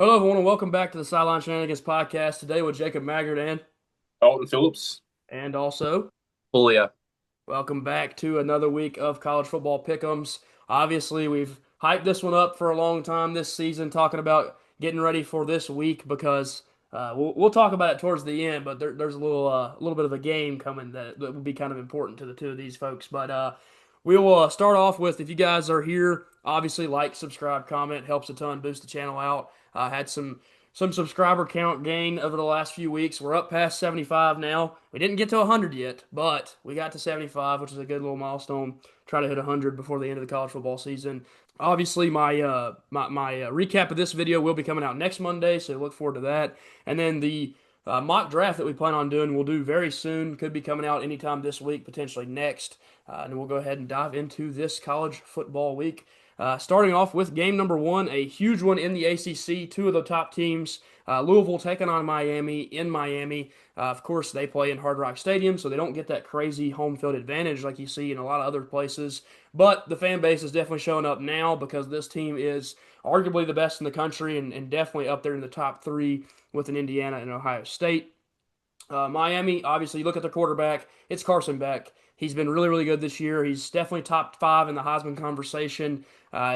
Hello, everyone, and welcome back to the Sideline Shenanigans podcast. Today with Jacob Maggard Alton Phillips. and also Julia. welcome back to another week of college football pick'ems. Obviously, we've hyped this one up for a long time this season, talking about getting ready for this week because we'll talk about it towards the end. But there's a little bit of a game coming that will be kind of important to the two of these folks. But we will start off with, if you guys are here, obviously like, subscribe, comment helps a ton, boost the channel out. Had some subscriber count gain over the last few weeks. We're up past 75 now. We didn't get to 100 yet, but we got to 75, which is a good little milestone. Try to hit 100 before the end of the college football season. Obviously, my recap of this video will be coming out next Monday, so look forward to that. And then the mock draft that we plan on doing, we'll do very soon. Could be coming out anytime this week, potentially next. And we'll go ahead and dive into this college football week. Starting off with game number one, a huge one in the ACC. Two of the top teams, Louisville taking on Miami in Miami. Of course, they play in Hard Rock Stadium, so they don't get that crazy home field advantage like you see in a lot of other places. But the fan base is definitely showing up now because this team is arguably the best in the country and definitely up there in the top three with an Indiana and Ohio State. Miami, obviously, you look at their quarterback, it's Carson Beck. He's been really, really good this year. He's definitely top five in the Heisman conversation.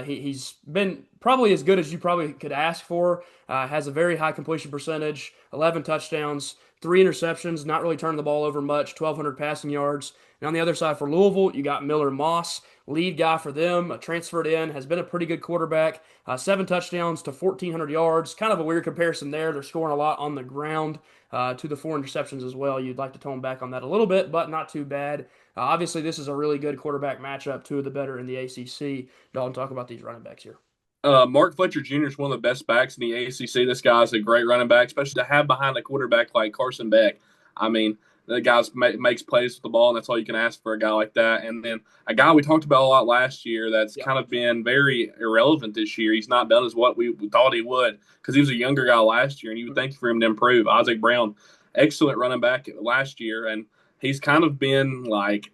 He's been probably as good as you probably could ask for. Has a very high completion percentage, 11 touchdowns, three interceptions, not really turning the ball over much, 1,200 passing yards. And on the other side for Louisville, you got Miller Moss, lead guy for them, transferred in, has been a pretty good quarterback. Seven touchdowns to 1,400 yards. Kind of a weird comparison there. They're scoring a lot on the ground to the four interceptions as well. You'd like to tone back on that a little bit, but not too bad. Obviously, this is a really good quarterback matchup, two of the better in the ACC. Dalton, talk about these running backs here. Mark Fletcher Jr. is one of the best backs in the ACC. This guy's a great running back, especially to have behind a quarterback like Carson Beck. I mean, the guy makes plays with the ball, and that's all you can ask for a guy like that. And then a guy we talked about a lot last year that's Yeah. kind of been very irrelevant this year. He's not done as what we thought he would because he was a younger guy last year, and you would think for him to improve. Isaac Brown, excellent running back last year, and he's kind of been like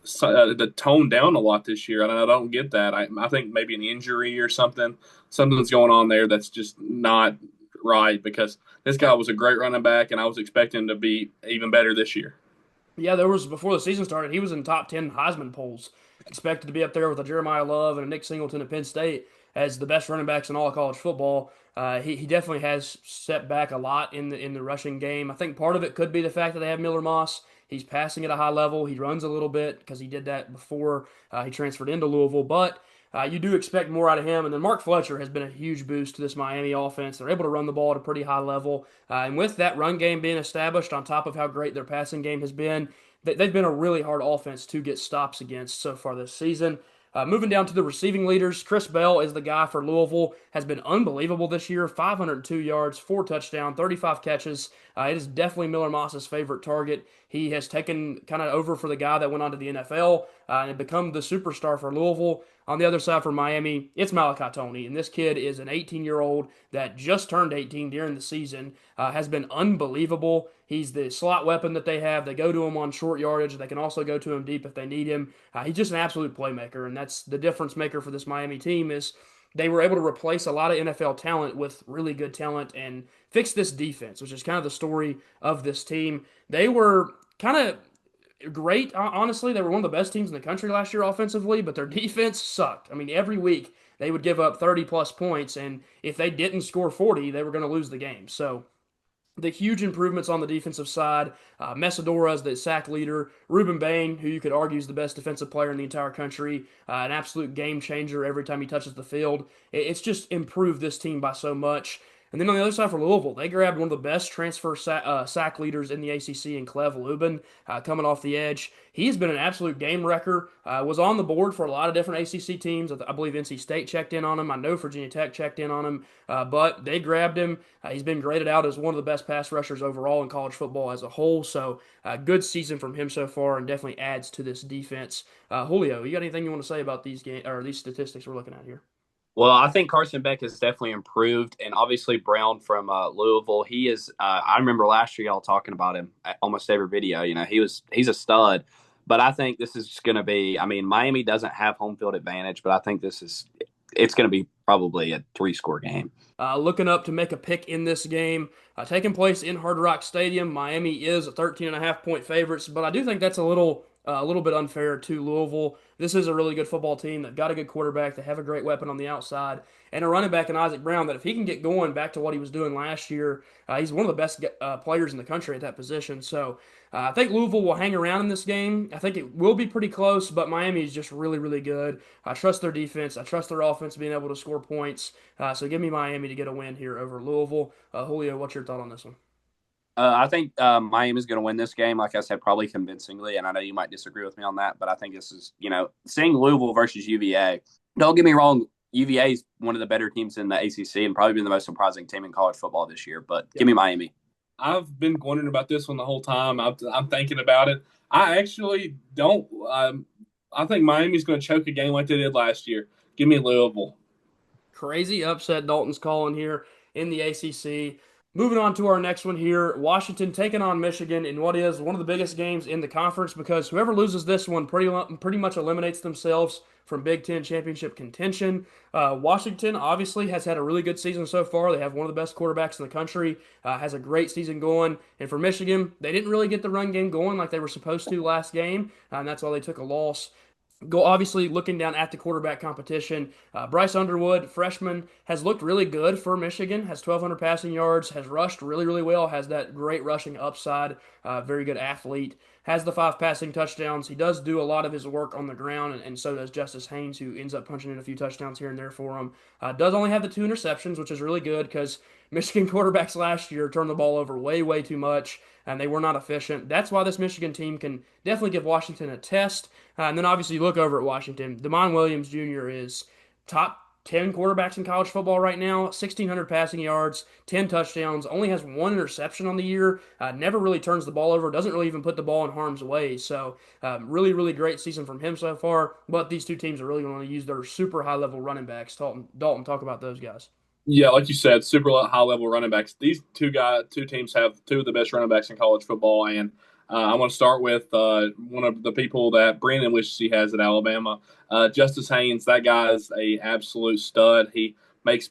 the tone down a lot this year, and I don't get that. I think maybe an injury or something, something's going on there that's just not right because this guy was a great running back, and I was expecting him to be even better this year. Yeah, there was before the season started, he was in top 10 Heisman polls, expected to be up there with a Jeremiah Love and a Nick Singleton at Penn State as the best running backs in all of college football. He definitely has stepped back a lot in the rushing game. I think part of it could be the fact that they have Miller Moss. He's passing at a high level. He runs a little bit because he did that before he transferred into Louisville, but you do expect more out of him. And then Mark Fletcher has been a huge boost to this Miami offense. They're able to run the ball at a pretty high level. And with that run game being established, on top of how great their passing game has been, they've been a really hard offense to get stops against so far this season. Moving down to the receiving leaders, Chris Bell is the guy for Louisville. Has been unbelievable this year. 502 yards, four touchdowns, 35 catches. It is definitely Miller Moss's favorite target. He has taken kind of over for the guy that went on to the NFL and become the superstar for Louisville. On the other side for Miami, it's Malachi Tony, and this kid is an 18-year-old that just turned 18 during the season. Has been unbelievable. He's the slot weapon that they have. They go to him on short yardage. They can also go to him deep if they need him. He's just an absolute playmaker, and that's the difference maker for this Miami team is they were able to replace a lot of NFL talent with really good talent and fix this defense, which is kind of the story of this team. They were kind of great. Honestly, they were one of the best teams in the country last year offensively, but their defense sucked. I mean, every week they would give up 30 plus points, and if they didn't score 40, they were going to lose the game. So the huge improvements on the defensive side. Mesadora is the sack leader. Ruben Bain, who you could argue is the best defensive player in the entire country, an absolute game changer every time he touches the field. It's just improved this team by so much. And then on the other side for Louisville, they grabbed one of the best transfer sack leaders in the ACC in Clev Lubin coming off the edge. He's been an absolute game wrecker. Was on the board for a lot of different ACC teams. I believe NC State checked in on him. I know Virginia Tech checked in on him. But they grabbed him. He's been graded out as one of the best pass rushers overall in college football as a whole. So good season from him so far, and definitely adds to this defense. Julio, you got anything you want to say about these game or these statistics we're looking at here? Well, I think Carson Beck has definitely improved, and obviously Brown from Louisville. He is. I remember last year y'all talking about him at almost every video. You know, he's a stud. But I think this is going to be. I mean, Miami doesn't have home field advantage, but I think this is it's going to be probably a 3-score game. Looking up to make a pick in this game, taking place in Hard Rock Stadium. Miami is a 13.5 point favorites, but I do think that's a little bit unfair to Louisville. This is a really good football team. They've got a good quarterback. They have a great weapon on the outside, and a running back in Isaac Brown that if he can get going back to what he was doing last year, he's one of the best players in the country at that position. So I think Louisville will hang around in this game. I think it will be pretty close, but Miami is just really, really good. I trust their defense. I trust their offense being able to score points. So give me Miami to get a win here over Louisville. Julio, what's your thought on this one? I think Miami is going to win this game, like I said, probably convincingly. And I know you might disagree with me on that, but I think this is, seeing Louisville versus UVA. Don't get me wrong, UVA is one of the better teams in the ACC and probably been the most surprising team in college football this year. But give me Miami. I've been wondering about this one the whole time. I'm thinking about it. I actually don't. I think Miami's going to choke a game like they did last year. Give me Louisville. Crazy upset Dalton's calling here in the ACC. Moving on to our next one here, Washington taking on Michigan in what is one of the biggest games in the conference because whoever loses this one pretty much eliminates themselves from Big Ten championship contention. Washington obviously has had a really good season so far. They have one of the best quarterbacks in the country, has a great season going. And for Michigan, they didn't really get the run game going like they were supposed to last game, and that's why they took a loss. Obviously, looking down at the quarterback competition, Bryce Underwood, freshman, has looked really good for Michigan, has 1,200 passing yards, has rushed really, really well, has that great rushing upside, very good athlete, has the 5 passing touchdowns. He does do a lot of his work on the ground, and so does Justice Haynes, who ends up punching in a few touchdowns here and there for him. Does only have the 2 interceptions, which is really good because Michigan quarterbacks last year turned the ball over way, way too much, and they were not efficient. That's why this Michigan team can definitely give Washington a test. And then obviously you look over at Washington. Demond Williams Jr. is top 10 quarterbacks in college football right now, 1,600 passing yards, 10 touchdowns, only has 1 interception on the year, never really turns the ball over, doesn't really even put the ball in harm's way. So really, really great season from him so far. But these two teams are really going to use their super high-level running backs. Dalton, talk about those guys. Yeah, like you said, super high level running backs. These two teams have 2 of the best running backs in college football, and I'm going to start with one of the people that Brandon wishes he has at Alabama, Justice Haynes. That guy is a absolute stud. He makes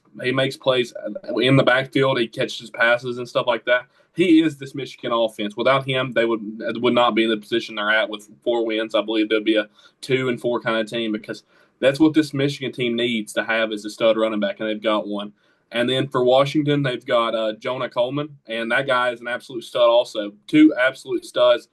plays in the backfield. He catches passes and stuff like that. He is this Michigan offense. Without him, they would not be in the position they're at with 4 wins. I believe they'd be a 2-4 kind of team because that's what this Michigan team needs to have is a stud running back, and they've got one. And then for Washington, they've got Jonah Coleman, and that guy is an absolute stud also. 2 absolute studs.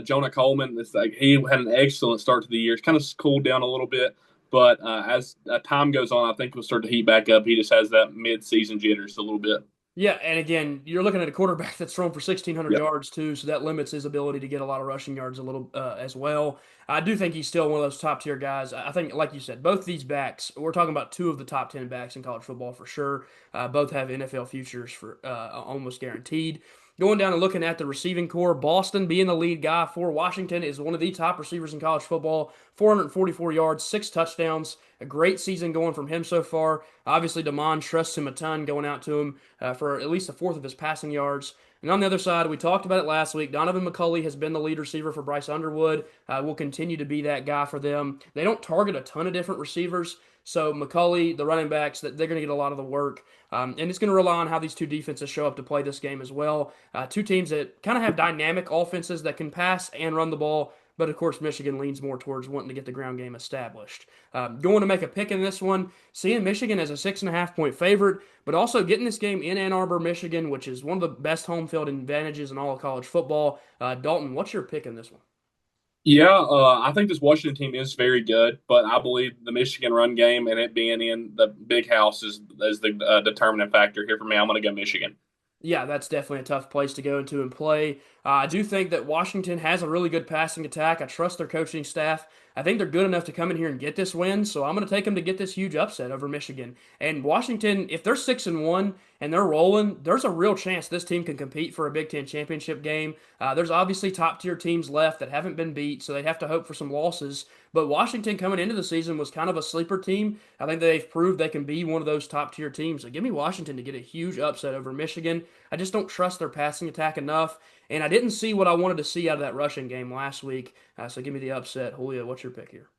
Jonah Coleman, it's like he had an excellent start to the year. It's kind of cooled down a little bit, but as time goes on, I think he'll start to heat back up. He just has that mid-season jitters a little bit. Yeah, and again, you're looking at a quarterback that's thrown for 1,600 Yep. yards too, so that limits his ability to get a lot of rushing yards a little as well. I do think he's still one of those top tier guys. I think, like you said, both these backs, we're talking about 2 of the top 10 backs in college football for sure. Both have NFL futures for almost guaranteed. Going down and looking at the receiving core, Boston being the lead guy for Washington is one of the top receivers in college football. 444 yards, 6 touchdowns. A great season going from him so far. Obviously, Demond trusts him a ton going out to him for at least a fourth of his passing yards. And on the other side, we talked about it last week. Donovan McCulley has been the lead receiver for Bryce Underwood. Will continue to be that guy for them. They don't target a ton of different receivers. So McCulley, the running backs, they're going to get a lot of the work. And it's going to rely on how these 2 defenses show up to play this game as well. 2 teams that kind of have dynamic offenses that can pass and run the ball. But, of course, Michigan leans more towards wanting to get the ground game established. Going to make a pick in this one, seeing Michigan as a 6.5-point favorite, but also getting this game in Ann Arbor, Michigan, which is one of the best home field advantages in all of college football. Dalton, what's your pick in this one? Yeah, I think this Washington team is very good, but I believe the Michigan run game and it being in the big house is the determining factor here for me. I'm going to go Michigan. Yeah, that's definitely a tough place to go into and play. I do think that Washington has a really good passing attack. I trust their coaching staff. I think they're good enough to come in here and get this win, so I'm going to take them to get this huge upset over Michigan. And Washington, if they're 6-1 and they're rolling, there's a real chance this team can compete for a Big Ten championship game. There's obviously top-tier teams left that haven't been beat, so they'd have to hope for some losses. But Washington coming into the season was kind of a sleeper team. I think they've proved they can be one of those top-tier teams. So give me Washington to get a huge upset over Michigan. I just don't trust their passing attack enough. And I didn't see what I wanted to see out of that rushing game last week. So give me the upset. Julio, what's your pick here?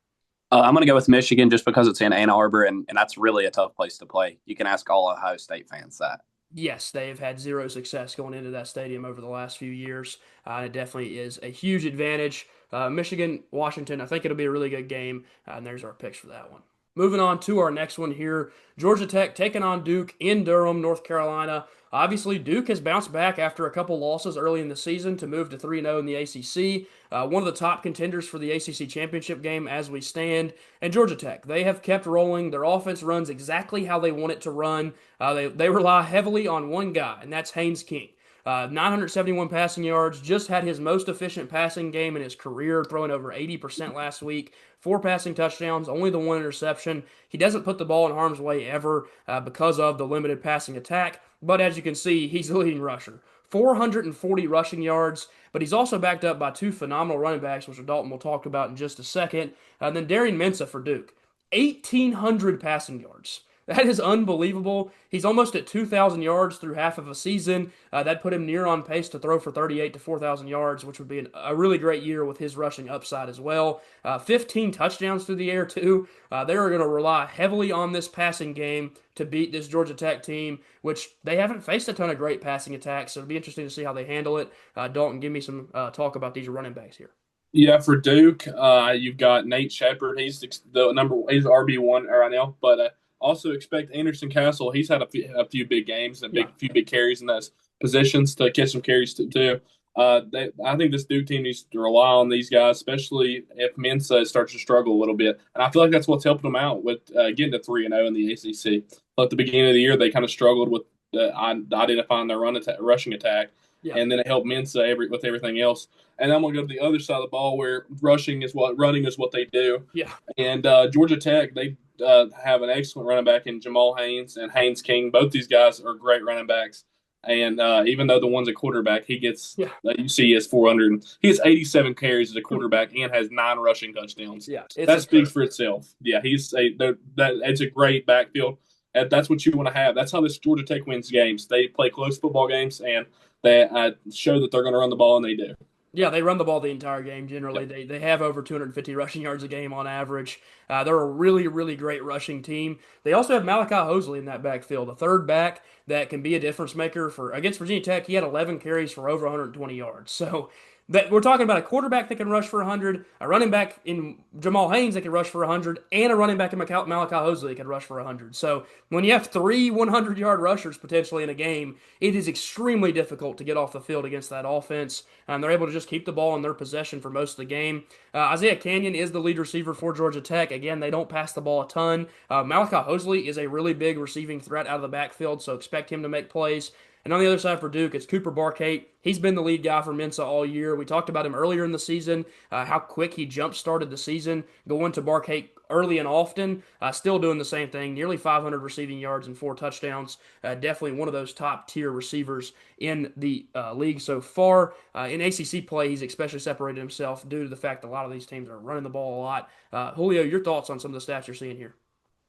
I'm going to go with Michigan just because it's in Ann Arbor, and that's really a tough place to play. You can ask all Ohio State fans that. Yes, they've had zero success going into that stadium over the last few years. It definitely is a huge advantage. Michigan, Washington, I think it'll be a really good game, and there's our picks for that one. Moving on to our next one here, Georgia Tech taking on Duke in Durham, North Carolina. Obviously, Duke has bounced back after a couple losses early in the season to move to 3-0 in the ACC. One of the top contenders for the ACC championship game as we stand. And Georgia Tech, they have kept rolling. Their offense runs exactly how they want it to run. They rely heavily on one guy, and that's Haynes King. 971 passing yards, just had his most efficient passing game in his career, throwing over 80% last week. 4 passing touchdowns, only the 1 interception. He doesn't put the ball in harm's way ever because of the limited passing attack. But as you can see, he's the leading rusher. 440 rushing yards, but he's also backed up by 2 phenomenal running backs, which Dalton will talk about in just a second. Then Darian Mensah for Duke, 1,800 passing yards. That is unbelievable. He's almost at 2,000 yards through half of a season. That put him near on pace to throw for 38 to 4,000 yards, which would be a really great year with his rushing upside as well. 15 touchdowns through the air, too. They are going to rely heavily on this passing game to beat this Georgia Tech team, which they haven't faced a ton of great passing attacks, so it'll be interesting to see how they handle it. Dalton, give me some talk about these running backs here. Yeah, for Duke, you've got Nate Shepard. He's the number. He's RB1 right now, but also expect Anderson Castle. He's had a few big games and few big carries in those positions to catch some carries too. I think this Duke team needs to rely on these guys, especially if Mensah starts to struggle a little bit. And I feel like that's what's helped them out with getting to 3-0 in the ACC. At the beginning of the year, they kind of struggled with identifying their rushing attack. Yeah. And then it helped Mensah with everything else. And I'm going to go to the other side of the ball where running is what they do. Yeah. And Georgia Tech, they have an excellent running back in Jamal Haynes and Haynes King. Both these guys are great running backs. And even though the one's a quarterback, he gets you see he has 400. He has 87 carries as a quarterback and has 9 rushing touchdowns. Yeah, that speaks for itself. Yeah, it's a great backfield. And that's what you want to have. That's how this Georgia Tech wins games. They play close football games and they show that they're going to run the ball, and they do. Yeah, they run the ball the entire game generally. Yep. They have over 250 rushing yards a game on average. They're a really, really great rushing team. They also have Malachi Hosley in that backfield, a third back that can be a difference maker. Against Virginia Tech, he had 11 carries for over 120 yards. So we're talking about a quarterback that can rush for 100, a running back in Jamal Haynes that can rush for 100, and a running back in Malachi Hosley that can rush for 100. So when you have 3 100-yard rushers potentially in a game, it is extremely difficult to get off the field against that offense. They're able to just keep the ball in their possession for most of the game. Isaiah Canyon is the lead receiver for Georgia Tech. Again, they don't pass the ball a ton. Malachi Hosley is a really big receiving threat out of the backfield, so expect him to make plays. And on the other side for Duke, it's Cooper Barkate. He's been the lead guy for Mensah all year. We talked about him earlier in the season, how quick he jump-started the season, going to Barkate early and often, still doing the same thing, nearly 500 receiving yards and 4 touchdowns. Definitely one of those top-tier receivers in the league so far. In ACC play, he's especially separated himself due to the fact that a lot of these teams are running the ball a lot. Julio, your thoughts on some of the stats you're seeing here?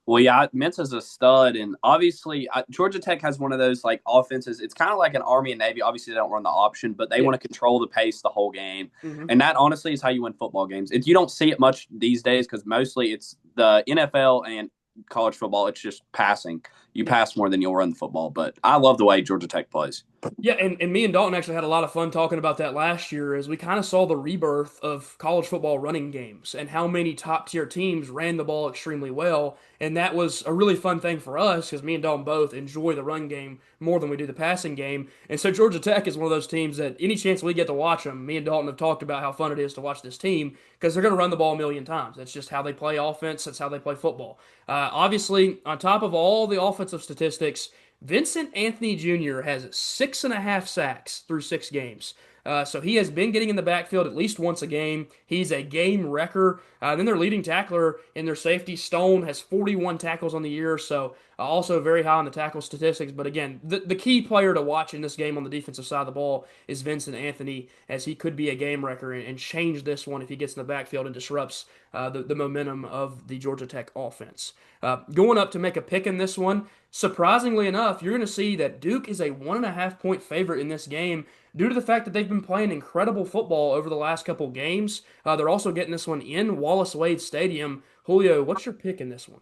Well, yeah, Mensah's a stud, and obviously Georgia Tech has one of those like offenses. It's kind of like an Army and Navy. Obviously, they don't run the option, but they want to control the pace the whole game, and that honestly is how you win football games. You don't see it much these days because mostly it's the NFL and college football. It's just passing. You pass more than you'll run the football, but I love the way Georgia Tech plays. Yeah, and me and Dalton actually had a lot of fun talking about that last year as we kind of saw the rebirth of college football running games and how many top-tier teams ran the ball extremely well, and that was a really fun thing for us because me and Dalton both enjoy the run game more than we do the passing game, and so Georgia Tech is one of those teams that any chance we get to watch them, me and Dalton have talked about how fun it is to watch this team because they're going to run the ball a million times. That's just how they play offense. That's how they play football. Obviously, on top of all the offensive statistics, Vincent Anthony Jr. has 6.5 sacks through 6 games. So he has been getting in the backfield at least once a game. He's a game wrecker. Then their leading tackler in their safety, Stone, has 41 tackles on the year, so also very high on the tackle statistics. But again, the key player to watch in this game on the defensive side of the ball is Vincent Anthony, as he could be a game wrecker and change this one if he gets in the backfield and disrupts the momentum of the Georgia Tech offense. Going up to make a pick in this one, surprisingly enough, you're going to see that Duke is a 1.5-point favorite in this game. due to the fact that they've been playing incredible football over the last couple games. They're also getting this one in Wallace Wade Stadium. Julio, what's your pick in this one?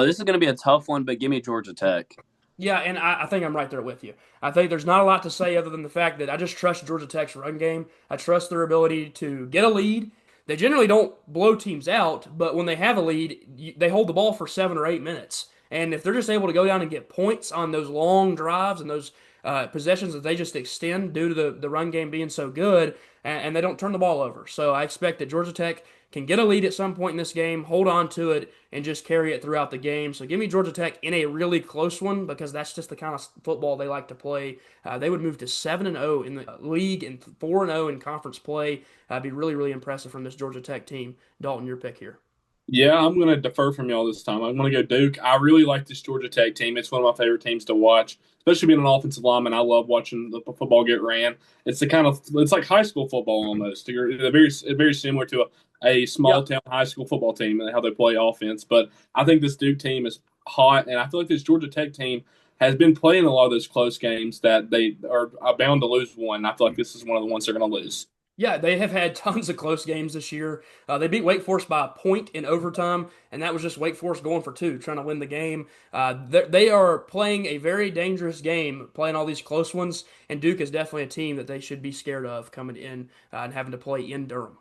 This is going to be a tough one, but give me Georgia Tech. Yeah, and I think I'm right there with you. I think there's not a lot to say other than the fact that I just trust Georgia Tech's run game. I trust their ability to get a lead. They generally don't blow teams out, but when they have a lead, they hold the ball for 7 or 8 minutes. And if they're just able to go down and get points on those long drives and those possessions that they just extend due to the run game being so good, and they don't turn the ball over. So I expect that Georgia Tech can get a lead at some point in this game, hold on to it, and just carry it throughout the game. So give me Georgia Tech in a really close one because that's just the kind of football they like to play. They would move to 7-0 in the league and 4-0 in conference play. Be really, really impressive from this Georgia Tech team. Dalton, your pick here. Yeah, I'm going to defer from y'all this time. I'm going to go Duke. I really like this Georgia Tech team. It's one of my favorite teams to watch, especially being an offensive lineman. I love watching the football get ran. It's like high school football almost. They're very similar to a small Yep. town high school football team and how they play offense. But I think this Duke team is hot, and I feel like this Georgia Tech team has been playing a lot of those close games that they are bound to lose one. I feel like this is one of the ones they're going to lose. Yeah, they have had tons of close games this year. They beat Wake Forest by a point in overtime, and that was just Wake Forest going for two, trying to win the game. They are playing a very dangerous game, playing all these close ones, and Duke is definitely a team that they should be scared of coming in and having to play in Durham.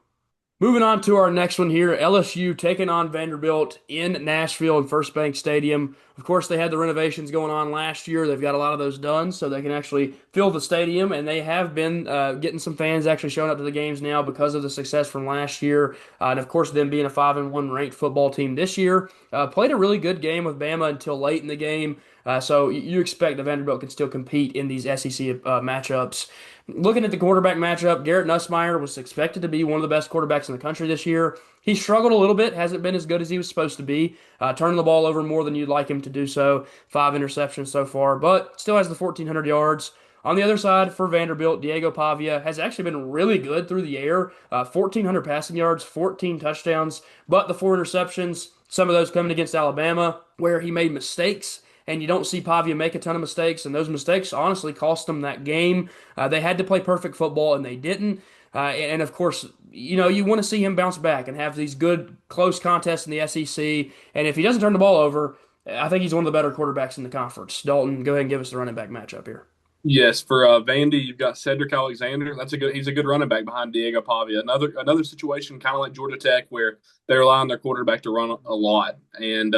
Moving on to our next one here, LSU taking on Vanderbilt in Nashville and First Bank Stadium. Of course, they had the renovations going on last year. They've got a lot of those done, so they can actually fill the stadium, and they have been getting some fans actually showing up to the games now because of the success from last year. And of course, them being a 5-1 ranked football team this year, played a really good game with Bama until late in the game. So you expect that Vanderbilt can still compete in these SEC matchups. Looking at the quarterback matchup, Garrett Nussmeier was expected to be one of the best quarterbacks in the country this year. He struggled a little bit, hasn't been as good as he was supposed to be, turning the ball over more than you'd like him to do so. 5 interceptions so far, but still has the 1,400 yards. On the other side, for Vanderbilt, Diego Pavia has actually been really good through the air. 1,400 passing yards, 14 touchdowns, but the 4 interceptions, some of those coming against Alabama, where he made mistakes and you don't see Pavia make a ton of mistakes, and those mistakes honestly cost them that game. They had to play perfect football, and they didn't. And of course, you want to see him bounce back and have these good, close contests in the SEC. And if he doesn't turn the ball over, I think he's one of the better quarterbacks in the conference. Dalton, go ahead and give us the running back matchup here. Yes, for Vandy, you've got Cedric Alexander. He's a good running back behind Diego Pavia. Another situation kind of like Georgia Tech where they rely on their quarterback to run a lot, and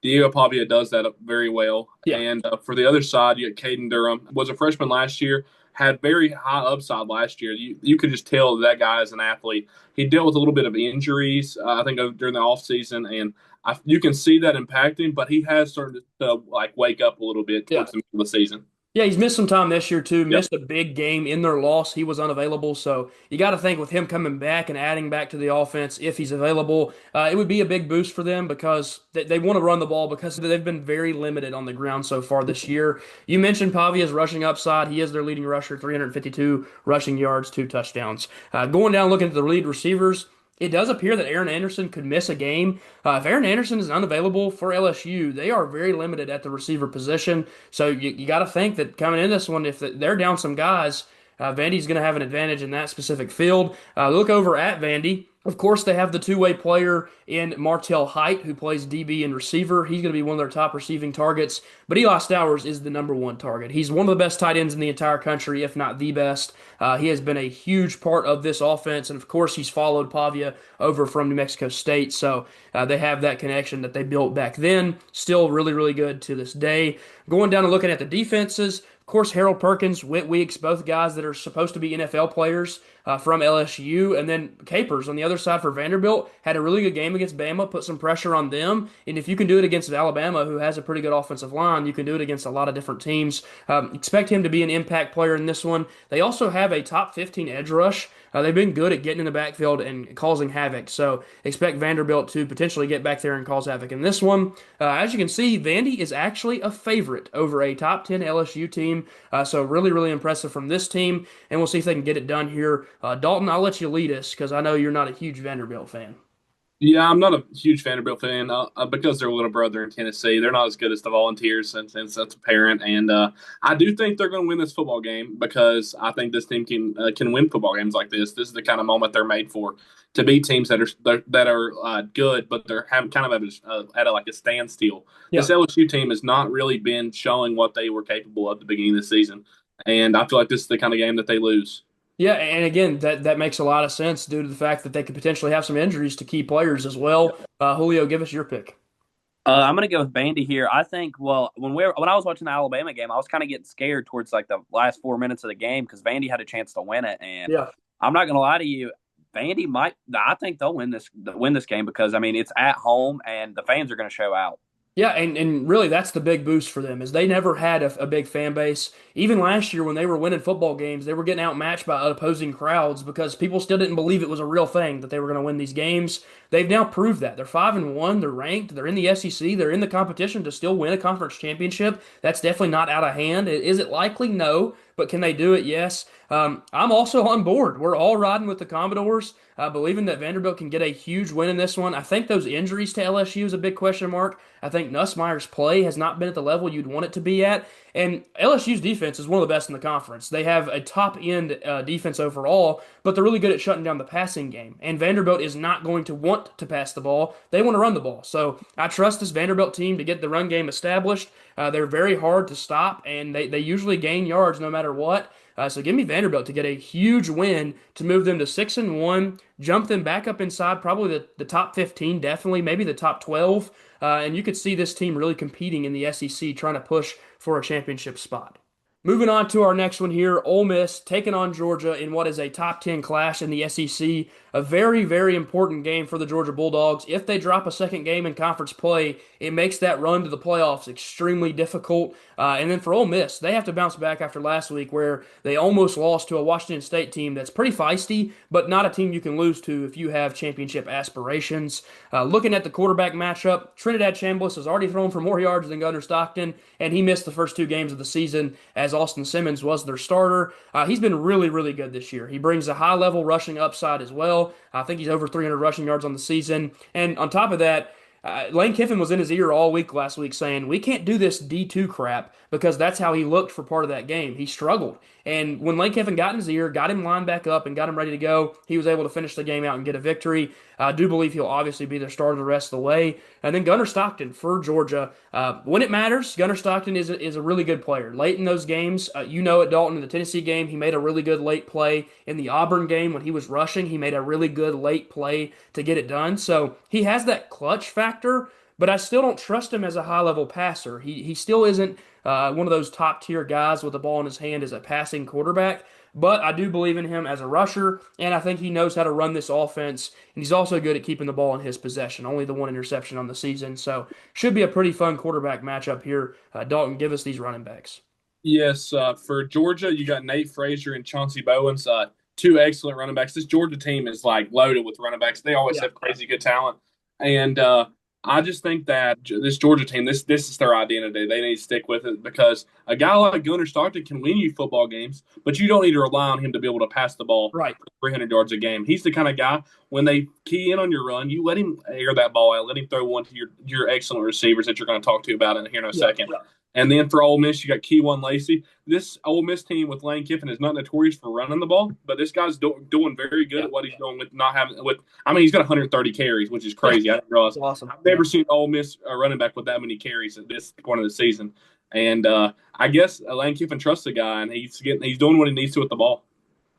Diego Pavia does that very well. Yeah. And for the other side, you got Caden Durham. Was a freshman last year, had very high upside last year. You could just tell that guy is an athlete. He dealt with a little bit of injuries, I think, during the offseason, and you can see that impacting. But he has started to wake up a little bit Yeah. towards the middle of the season. Yeah, he's missed some time this year too. Yep. Missed a big game in their loss. He was unavailable, so you got to think with him coming back and adding back to the offense if he's available, it would be a big boost for them because they want to run the ball because they've been very limited on the ground so far this year. You mentioned Pavia's rushing upside. He is their leading rusher, 352 rushing yards, 2 touchdowns. Going down looking at the lead receivers. It does appear that Aaron Anderson could miss a game. If Aaron Anderson is unavailable for LSU, they are very limited at the receiver position. So you got to think that coming in this one, if they're down some guys, Vandy's going to have an advantage in that specific field. Look over at Vandy. Of course, they have the two-way player in Martell Height, who plays DB and receiver. He's going to be one of their top receiving targets. But Eli Stowers is the #1 target. He's one of the best tight ends in the entire country, if not the best. He has been a huge part of this offense. And, of course, he's followed Pavia over from New Mexico State. So they have that connection that they built back then. Still really, really good to this day. Going down and looking at the defenses, of course, Harold Perkins, Whit Weeks, both guys that are supposed to be NFL players from LSU. And then Capers on the other side for Vanderbilt had a really good game against Bama, put some pressure on them. And if you can do it against Alabama, who has a pretty good offensive line, you can do it against a lot of different teams. Expect him to be an impact player in this one. They also have a top 15 edge rush. They've been good at getting in the backfield and causing havoc. So expect Vanderbilt to potentially get back there and cause havoc in this one. As you can see, Vandy is actually a favorite over a top 10 LSU team. So really, really impressive from this team. And we'll see if they can get it done here. Dalton, I'll let you lead us because I know you're not a huge Vanderbilt fan. Yeah, I'm not a huge Vanderbilt fan because their little brother in Tennessee. They're not as good as the Volunteers since that's apparent, and I do think they're going to win this football game because I think this team can win football games like this. This is the kind of moment they're made for to beat teams that are good, but they're kind of at like a standstill. Yeah. This LSU team has not really been showing what they were capable of at the beginning of the season, and I feel like this is the kind of game that they lose. Yeah, and again, that makes a lot of sense due to the fact that they could potentially have some injuries to key players as well. Julio, give us your pick. I'm gonna go with Bandy here. I think. Well, when I was watching the Alabama game, I was kind of getting scared towards like the last 4 minutes of the game because Vandy had a chance to win it, and Yeah. I'm not gonna lie to you, Vandy might. I think they'll win this game because I mean it's at home and the fans are gonna show out. Yeah, and really that's the big boost for them is they never had a big fan base. Even last year when they were winning football games, they were getting outmatched by opposing crowds because people still didn't believe it was a real thing that they were going to win these games. They've now proved that. They're 5-1, they're ranked, they're in the SEC, they're in the competition to still win a conference championship. That's definitely not out of hand. Is it likely? No, but can they do it? Yes. I'm also on board. We're all riding with the Commodores, believing that Vanderbilt can get a huge win in this one. I think those injuries to LSU is a big question mark. I think Nussmeier's play has not been at the level you'd want it to be at. And LSU's defense is one of the best in the conference. They have a top end defense overall, but they're really good at shutting down the passing game. And Vanderbilt is not going to want to pass the ball. They want to run the ball. So I trust this Vanderbilt team to get the run game established. They're very hard to stop, and they usually gain yards no matter what. So give me Vanderbilt to get a huge win to move them to 6-1, jump them back up inside probably the top 15, definitely, maybe the top 12. And you could see this team really competing in the SEC, trying to push for a championship spot. Moving on to our next one here, Ole Miss taking on Georgia in what is a top 10 clash in the SEC. A very, very important game for the Georgia Bulldogs. If they drop a second game in conference play, it makes that run to the playoffs extremely difficult. And then for Ole Miss, they have to bounce back after last week where they almost lost to a Washington State team that's pretty feisty, but not a team you can lose to if you have championship aspirations. Looking at the quarterback matchup, Trinidad Chambliss has already thrown for more yards than Gunnar Stockton, and he missed the first 2 games of the season as Austin Simmons was their starter. He's been really, really good this year. He brings a high level rushing upside as well. I think he's over 300 rushing yards on the season. And on top of that, Lane Kiffin was in his ear all week last week saying, we can't do this D2 crap because that's how he looked for part of that game. He struggled. And when Lane Kiffin got in his ear, got him lined back up, and got him ready to go, he was able to finish the game out and get a victory. I do believe he'll obviously be their starter the rest of the way. And then Gunnar Stockton for Georgia. When it matters, Gunnar Stockton is a really good player. Late in those games, you know at Dalton in the Tennessee game, he made a really good late play. In the Auburn game, when he was rushing, he made a really good late play to get it done. So he has that clutch factor, but I still don't trust him as a high-level passer. He still isn't one of those top-tier guys with the ball in his hand as a passing quarterback, but I do believe in him as a rusher, and I think he knows how to run this offense, and he's also good at keeping the ball in his possession. Only the one interception on the season, so should be a pretty fun quarterback matchup here. Dalton, give us these running backs. Yes, for Georgia, you got Nate Frazier and Chauncey Bowens, two excellent running backs. This Georgia team is like loaded with running backs. They always Yeah. have crazy good talent, and I just think that this Georgia team, this is their identity. They need to stick with it because a guy like Gunnar Stockton can win you football games, but you don't need to rely on him to be able to pass the ball Right. 300 yards a game. He's the kind of guy when they key in on your run, you let him air that ball out, let him throw one to your excellent receivers that you're going to talk to about in here in a second. Yeah. And then for Ole Miss, you got Keyone Lacy. This Ole Miss team with Lane Kiffin is not notorious for running the ball, but this guy's doing very good at what he's doing with not having with. I mean, he's got 130 carries, which is crazy. I didn't realize. That's awesome. I've never seen Ole Miss running back with that many carries at this point of the season. And I guess Lane Kiffin trusts the guy, and he's doing what he needs to with the ball.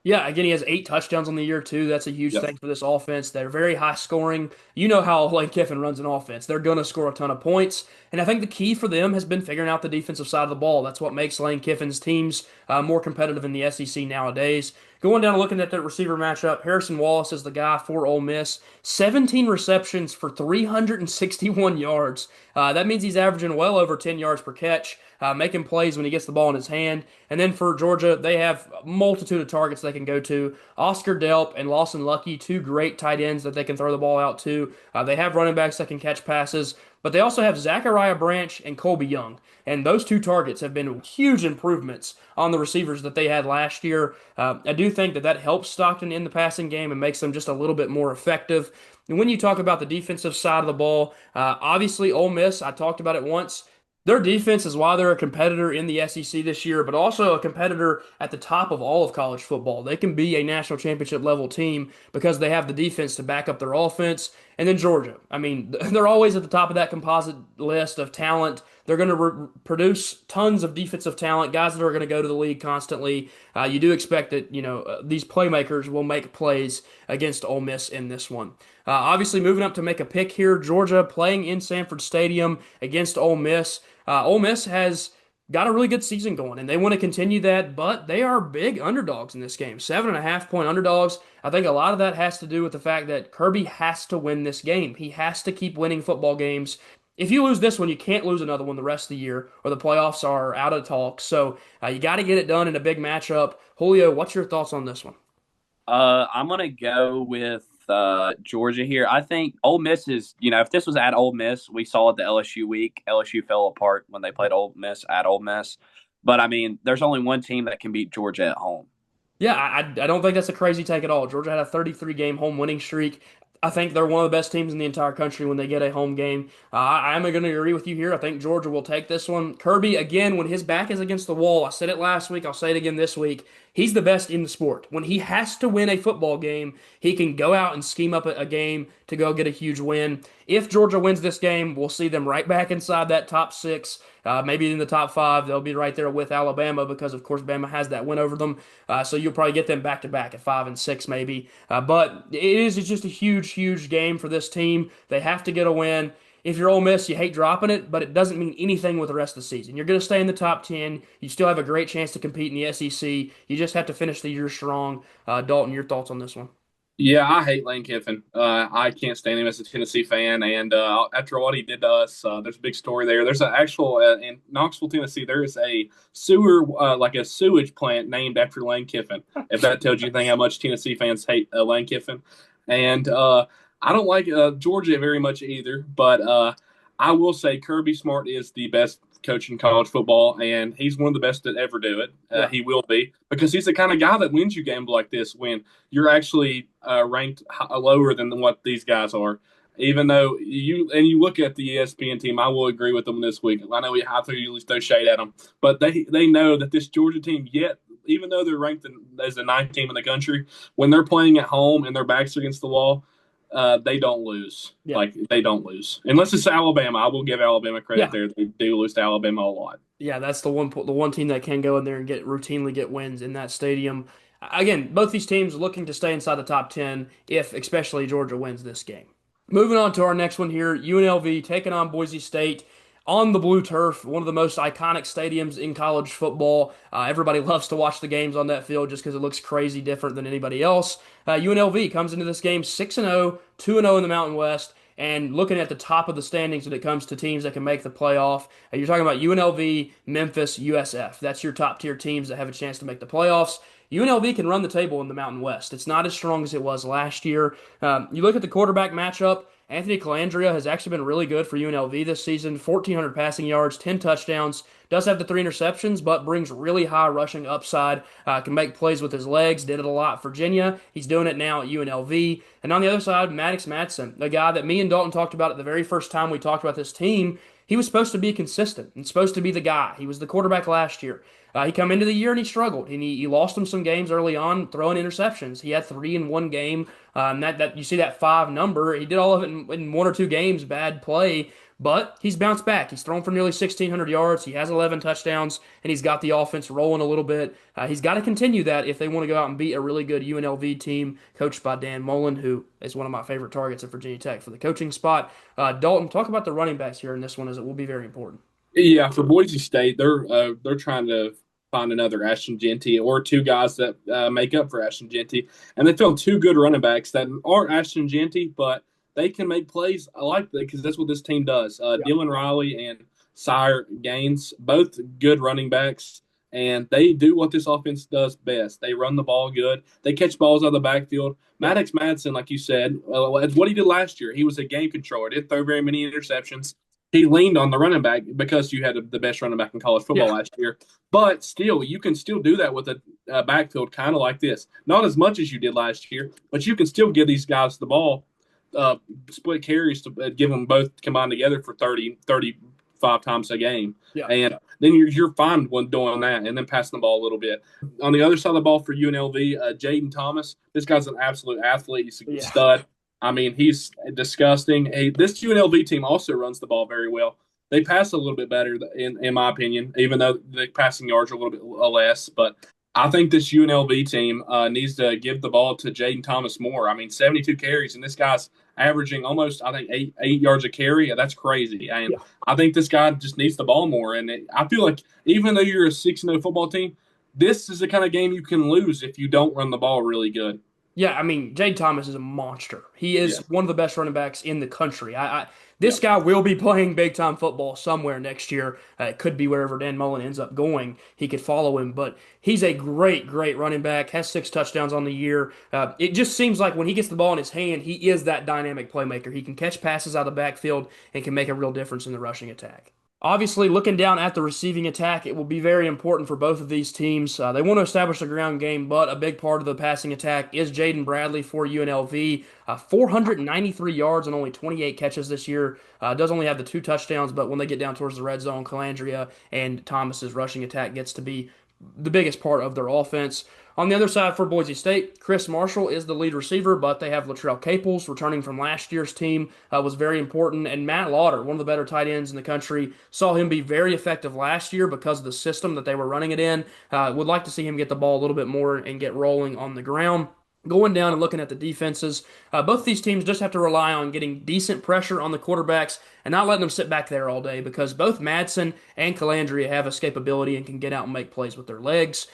Yeah, again, he has 8 touchdowns on the year, too. That's a huge Yep. thing for this offense. They're very high scoring. You know how Lane Kiffin runs an offense. They're going to score a ton of points. And I think the key for them has been figuring out the defensive side of the ball. That's what makes Lane Kiffin's teams more competitive in the SEC nowadays. Going down and looking at that receiver matchup, Harrison Wallace is the guy for Ole Miss. 17 receptions for 361 yards. That means he's averaging well over 10 yards per catch, making plays when he gets the ball in his hand. And then for Georgia, they have a multitude of targets they can go to. Oscar Delp and Lawson Lucky, two great tight ends that they can throw the ball out to. They have running backs that can catch passes, but they also have Zachariah Branch and Colby Young. And those two targets have been huge improvements on the receivers that they had last year. I do think that helps Stockton in the passing game and makes them just a little bit more effective. And when you talk about the defensive side of the ball, obviously Ole Miss, I talked about it once. Their defense is why they're a competitor in the SEC this year, but also a competitor at the top of all of college football. They can be a national championship level team because they have the defense to back up their offense. And then Georgia. I mean, they're always at the top of that composite list of talent. They're going to produce tons of defensive talent, guys that are going to go to the league constantly. You do expect that, these playmakers will make plays against Ole Miss in this one. Obviously, moving up to make a pick here, Georgia playing in Sanford Stadium against Ole Miss. Ole Miss has got a really good season going, and they want to continue that, but they are big underdogs in this game. 7.5-point underdogs. I think a lot of that has to do with the fact that Kirby has to win this game. He has to keep winning football games. If you lose this one, you can't lose another one the rest of the year, or the playoffs are out of talk. So you got to get it done in a big matchup. Julio, what's your thoughts on this one? I'm gonna go with Georgia here. I think Ole Miss is, if this was at Ole Miss, we saw it the LSU week. LSU fell apart when they played Ole Miss at Ole Miss. But I mean, there's only one team that can beat Georgia at home. Yeah, I don't think that's a crazy take at all. Georgia had a 33-game home winning streak. I think they're one of the best teams in the entire country when they get a home game. I'm going to agree with you here. I think Georgia will take this one. Kirby, again, when his back is against the wall, I said it last week, I'll say it again this week. He's the best in the sport. When he has to win a football game, he can go out and scheme up a game to go get a huge win. If Georgia wins this game, we'll see them right back inside that top six, maybe in the top five. They'll be right there with Alabama because, of course, Bama has that win over them. So you'll probably get them back to back at 5 and 6, maybe. But it's just a huge, huge game for this team. They have to get a win. If you're Ole Miss, you hate dropping it, but it doesn't mean anything with the rest of the season. You're going to stay in the top 10. You still have a great chance to compete in the SEC. You just have to finish the year strong. Dalton, your thoughts on this one? Yeah, I hate Lane Kiffin. I can't stand him as a Tennessee fan. And after what he did to us, there's a big story there. There's an actual, in Knoxville, Tennessee, there is a sewer, like a sewage plant named after Lane Kiffin. If that tells you anything how much Tennessee fans hate Lane Kiffin. And I don't like Georgia very much either. But I will say Kirby Smart is the best coach in college football, and he's one of the best to ever do it. He will be, because he's the kind of guy that wins you games like this when you're actually ranked lower than what these guys are. Even though you look at the ESPN team, I will agree with them this week. I know I usually throw shade at them, but they know that this Georgia team, even though they're ranked as the ninth team in the country, when they're playing at home and their backs are against the wall, they don't lose. Yeah. Like, they don't lose. Unless it's Alabama. I will give Alabama credit there. They do lose to Alabama a lot. Yeah, that's the one team that can go in there and routinely get wins in that stadium. Again, both these teams are looking to stay inside the top 10 if especially Georgia wins this game. Moving on to our next one here, UNLV taking on Boise State on the blue turf, one of the most iconic stadiums in college football. Everybody loves to watch the games on that field just because it looks crazy different than anybody else. UNLV comes into this game 6-0, 2-0 in the Mountain West, and looking at the top of the standings when it comes to teams that can make the playoff. You're talking about UNLV, Memphis, USF. That's your top tier teams that have a chance to make the playoffs. UNLV can run the table in the Mountain West. It's not as strong as it was last year. You look at the quarterback matchup, Anthony Calandria has actually been really good for UNLV this season. 1,400 passing yards, 10 touchdowns. Does have the 3 interceptions, but brings really high rushing upside. Can make plays with his legs. Did it a lot at Virginia. He's doing it now at UNLV. And on the other side, Maddox Madsen, a guy that me and Dalton talked about at the very first time we talked about this team. He was supposed to be consistent and supposed to be the guy. He was the quarterback last year. He come into the year and he struggled, and he lost him some games early on throwing interceptions. He had 3 in one game. That you see that 5 number. He did all of it in 1 or 2 games, bad play, but he's bounced back. He's thrown for nearly 1,600 yards. He has 11 touchdowns, and he's got the offense rolling a little bit. He's got to continue that if they want to go out and beat a really good UNLV team coached by Dan Mullen, who is one of my favorite targets at Virginia Tech for the coaching spot. Dalton, talk about the running backs here in this one, as it will be very important. Yeah, for Boise State, they're trying to find another Ashton Jeanty or 2 guys that make up for Ashton Jeanty. And they found 2 good running backs that aren't Ashton Jeanty, but they can make plays. I like that because that's what this team does. Dylan Riley and Sire Gaines, both good running backs, and they do what this offense does best. They run the ball good. They catch balls out of the backfield. Maddox Madsen, like you said, it's what he did last year. He was a game controller. Didn't throw very many interceptions. He leaned on the running back because you had the best running back in college football last year. But still, you can still do that with a backfield kind of like this. Not as much as you did last year, but you can still give these guys the ball split carries to give them both combined together for 35 times a game. Yeah. And then you're fine when doing that and then passing the ball a little bit. On the other side of the ball for UNLV, Jaden Thomas, this guy's an absolute athlete. He's a stud. I mean, he's disgusting. This UNLV team also runs the ball very well. They pass a little bit better, in my opinion, even though the passing yards are a little bit less. But I think this UNLV team needs to give the ball to Jaden Thomas more. I mean, 72 carries, and this guy's averaging almost, I think, eight yards a carry. That's crazy. And I think this guy just needs the ball more. And I feel like even though you're a 6-0 football team, this is the kind of game you can lose if you don't run the ball really good. Yeah, I mean, Jaden Thomas is a monster. He is one of the best running backs in the country. This guy will be playing big-time football somewhere next year. It could be wherever Dan Mullen ends up going. He could follow him, but he's a great, great running back, has 6 touchdowns on the year. It just seems like when he gets the ball in his hand, he is that dynamic playmaker. He can catch passes out of the backfield and can make a real difference in the rushing attack. Obviously, looking down at the receiving attack, it will be very important for both of these teams. They want to establish a ground game, but a big part of the passing attack is Jaden Bradley for UNLV. 493 yards and only 28 catches this year. Does only have the 2 touchdowns, but when they get down towards the red zone, Calandria and Thomas's rushing attack gets to be the biggest part of their offense. On the other side for Boise State, Chris Marshall is the lead receiver, but they have Latrell Caples returning from last year's team, was very important. And Matt Lauder, one of the better tight ends in the country, saw him be very effective last year because of the system that they were running it in. Would like to see him get the ball a little bit more and get rolling on the ground. Going down and looking at the defenses, both these teams just have to rely on getting decent pressure on the quarterbacks and not letting them sit back there all day because both Madsen and Calandria have escapability and can get out and make plays with their legs.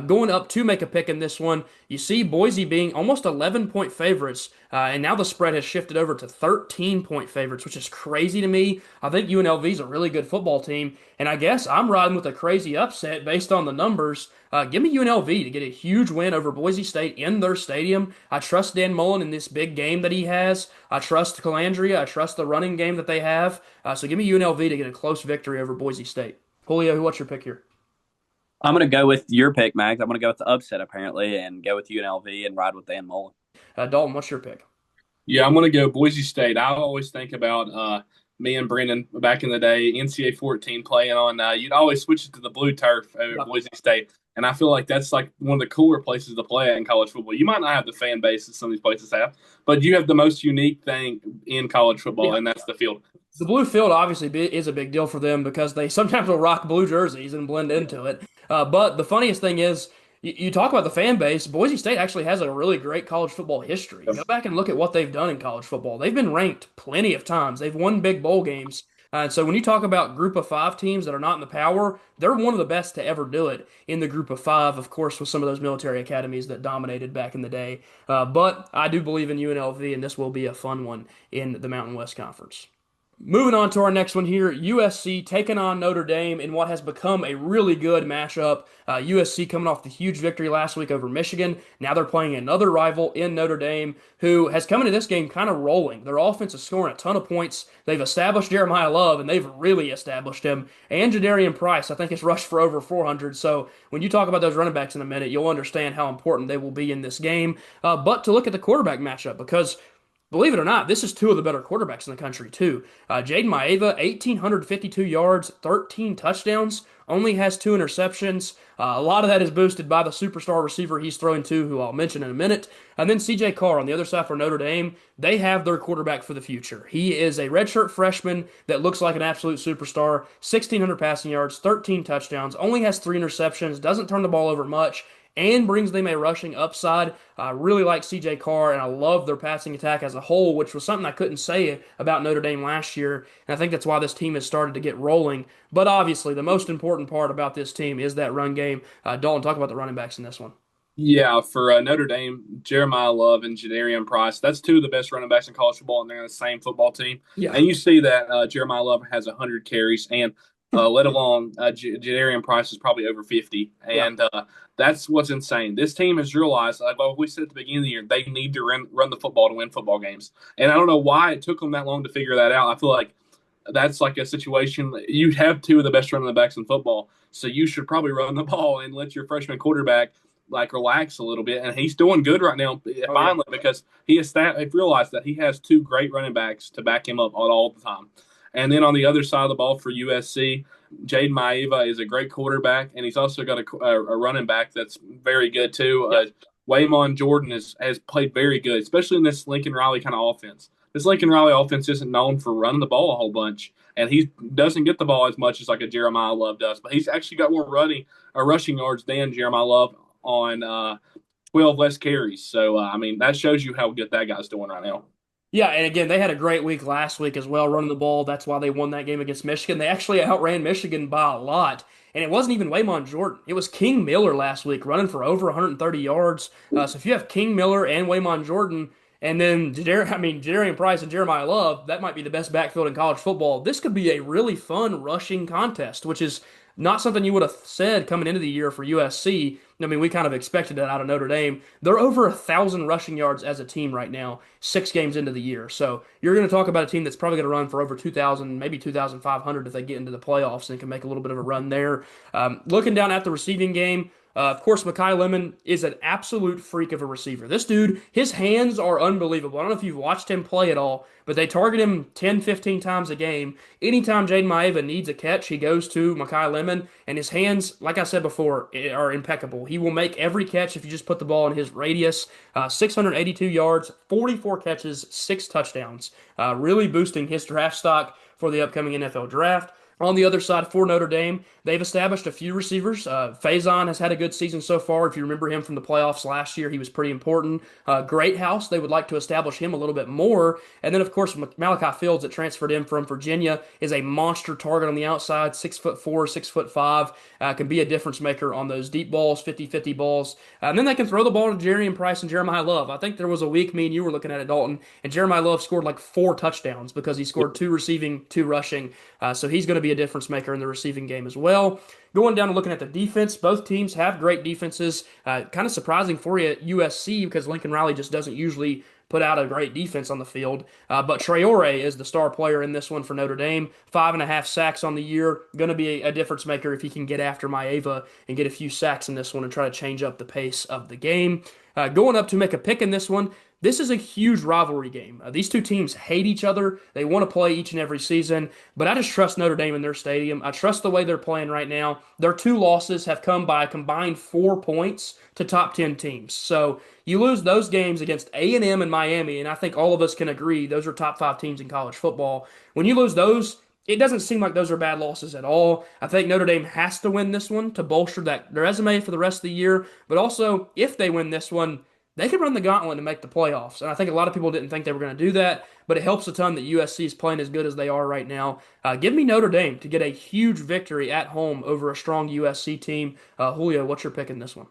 Going up to make a pick in this one, you see Boise being almost 11-point favorites, and now the spread has shifted over to 13-point favorites, which is crazy to me. I think UNLV is a really good football team, and I guess I'm riding with a crazy upset based on the numbers. Give me UNLV to get a huge win over Boise State in their stadium. I trust Dan Mullen in this big game that he has. I trust Calandria. I trust the running game that they have. So give me UNLV to get a close victory over Boise State. Julio, what's your pick here? I'm going to go with your pick, Max. I'm going to go with the upset, apparently, and go with UNLV and ride with Dan Mullen. Dalton, what's your pick? Yeah, I'm going to go Boise State. I always think about me and Brendan back in the day, NCAA 14 playing on, you'd always switch it to the blue turf over Boise State. And I feel like that's like one of the cooler places to play in college football. You might not have the fan base that some of these places have, but you have the most unique thing in college football, and that's the field. The blue field obviously is a big deal for them because they sometimes will rock blue jerseys and blend into it. But the funniest thing is, you talk about the fan base, Boise State actually has a really great college football history. Go back and look at what they've done in college football. They've been ranked plenty of times. They've won big bowl games. And so when you talk about group of 5 teams that are not in the power, they're one of the best to ever do it in the group of 5, of course, with some of those military academies that dominated back in the day. But I do believe in UNLV, and this will be a fun one in the Mountain West Conference. Moving on to our next one here, USC taking on Notre Dame in what has become a really good matchup. USC coming off the huge victory last week over Michigan. Now they're playing another rival in Notre Dame who has come into this game kind of rolling. Their offense is scoring a ton of points. They've established Jeremiah Love, and they've really established him. And Jadarian Price, I think, has rushed for over 400. So when you talk about those running backs in a minute, you'll understand how important they will be in this game. But to look at the quarterback matchup, because believe it or not, this is 2 of the better quarterbacks in the country, too. Jaden Maeva, 1,852 yards, 13 touchdowns, only has 2 interceptions. A lot of that is boosted by the superstar receiver he's throwing to, who I'll mention in a minute. And then C.J. Carr on the other side for Notre Dame, they have their quarterback for the future. He is a redshirt freshman that looks like an absolute superstar, 1,600 passing yards, 13 touchdowns, only has 3 interceptions, doesn't turn the ball over much, and brings them a rushing upside. I really like C.J. Carr, and I love their passing attack as a whole, which was something I couldn't say about Notre Dame last year, and I think that's why this team has started to get rolling. But obviously, the most important part about this team is that run game. Dalton, talk about the running backs in this one. Yeah, for Notre Dame, Jeremiah Love and Jadarian Price, that's 2 of the best running backs in college football, and they're in the same football team. Yeah. And you see that Jeremiah Love has 100 carries, and let alone Jadarian Price is probably over 50. And that's what's insane. This team has realized, like we said at the beginning of the year, they need to run the football to win football games. And I don't know why it took them that long to figure that out. I feel like that's like a situation. You have 2 of the best running backs in football, so you should probably run the ball and let your freshman quarterback like relax a little bit, and he's doing good right now. Finally, because he realized that he has two great running backs to back him up all the time. And then on the other side of the ball for USC, Jaden Maeva is a great quarterback, and he's also got a running back that's very good too. Waymon Jordan has played very good, especially in this Lincoln Riley kind of offense. This Lincoln Riley offense isn't known for running the ball a whole bunch, and he doesn't get the ball as much as like a Jeremiah Love does. But he's actually got more rushing yards than Jeremiah Love on 12 less carries. So, I mean, that shows you how good that guy's doing right now. Yeah, and again, they had a great week last week as well, running the ball. That's why they won that game against Michigan. They actually outran Michigan by a lot. And it wasn't even Waymon Jordan. It was King Miller last week, running for over 130 yards. So if you have King Miller and Waymon Jordan, and then Jadarian Price and Jeremiah Love, that might be the best backfield in college football. This could be a really fun rushing contest, which is not something you would have said coming into the year for USC. I mean, we kind of expected it out of Notre Dame. They're over 1,000 rushing yards as a team right now, 6 games into the year. So you're going to talk about a team that's probably going to run for over 2,000, maybe 2,500 if they get into the playoffs and can make a little bit of a run there. Looking down at the receiving game, of course, Makai Lemon is an absolute freak of a receiver. This dude, his hands are unbelievable. I don't know if you've watched him play at all, but they target him 10, 15 times a game. Anytime Jaden Maeva needs a catch, he goes to Makai Lemon, and his hands, like I said before, are impeccable. He will make every catch if you just put the ball in his radius. 682 yards, 44 catches, 6 touchdowns. Really boosting his draft stock for the upcoming NFL draft. On the other side for Notre Dame, they've established a few receivers. Faison has had a good season so far. If you remember him from the playoffs last year, he was pretty important. Greathouse, they would like to establish him a little bit more. And then, of course, Malachi Fields that transferred in from Virginia is a monster target on the outside, 6'4", 6'5", can be a difference maker on those deep balls, 50-50 balls. And then they can throw the ball to Jadarian Price and Jeremiah Love. I think there was a week, me and you were looking at it, Dalton, and Jeremiah Love scored like 4 touchdowns because he scored 2 receiving, 2 rushing. So he's going to be a difference maker in the receiving game as well. Going down and looking at the defense, both teams have great defenses. Kind of surprising for you at USC because Lincoln Riley just doesn't usually put out a great defense on the field. But Traore is the star player in this one for Notre Dame. 5.5 sacks on the year. Going to be a difference maker if he can get after Maeva and get a few sacks in this one and try to change up the pace of the game. Going up to make a pick in this one, this is a huge rivalry game. These two teams hate each other. They want to play each and every season, but I just trust Notre Dame in their stadium. I trust the way they're playing right now. Their 2 losses have come by a combined 4 points to top 10 teams. So you lose those games against A&M and Miami, and I think all of us can agree those are top 5 teams in college football. When you lose those, it doesn't seem like those are bad losses at all. I think Notre Dame has to win this one to bolster their resume for the rest of the year, but also if they win this one, they could run the gauntlet and make the playoffs. And I think a lot of people didn't think they were going to do that, but it helps a ton that USC is playing as good as they are right now. Give me Notre Dame to get a huge victory at home over a strong USC team. Julio, what's your pick in this one?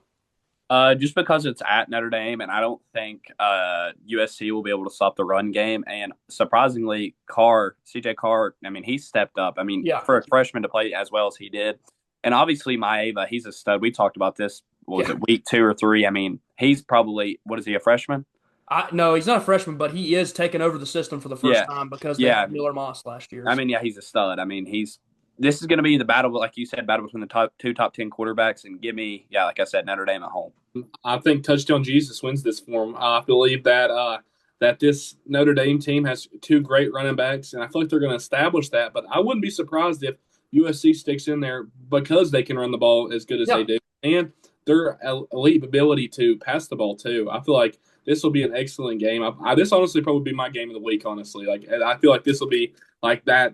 Just because it's at Notre Dame, and I don't think USC will be able to stop the run game. And surprisingly, CJ Carr, I mean, he stepped up. I mean, for a freshman to play as well as he did. And obviously, Maeva, he's a stud. We talked about this, was it week 2 or 3? I mean, he's probably, what is he, a freshman? No, he's not a freshman, but he is taking over the system for the first time because they had Miller Moss last year. I mean, he's a stud. I mean, this is going to be the battle, like you said, battle between the top 10 quarterbacks. And give me, like I said, Notre Dame at home. I think Touchdown Jesus wins this for him. I believe that this Notre Dame team has 2 great running backs, and I feel like they're going to establish that. But I wouldn't be surprised if USC sticks in there because they can run the ball as good as they do. And their elite ability to pass the ball, too. I feel like this will be an excellent game. This honestly probably be my game of the week, honestly. Like, I feel like this will be like that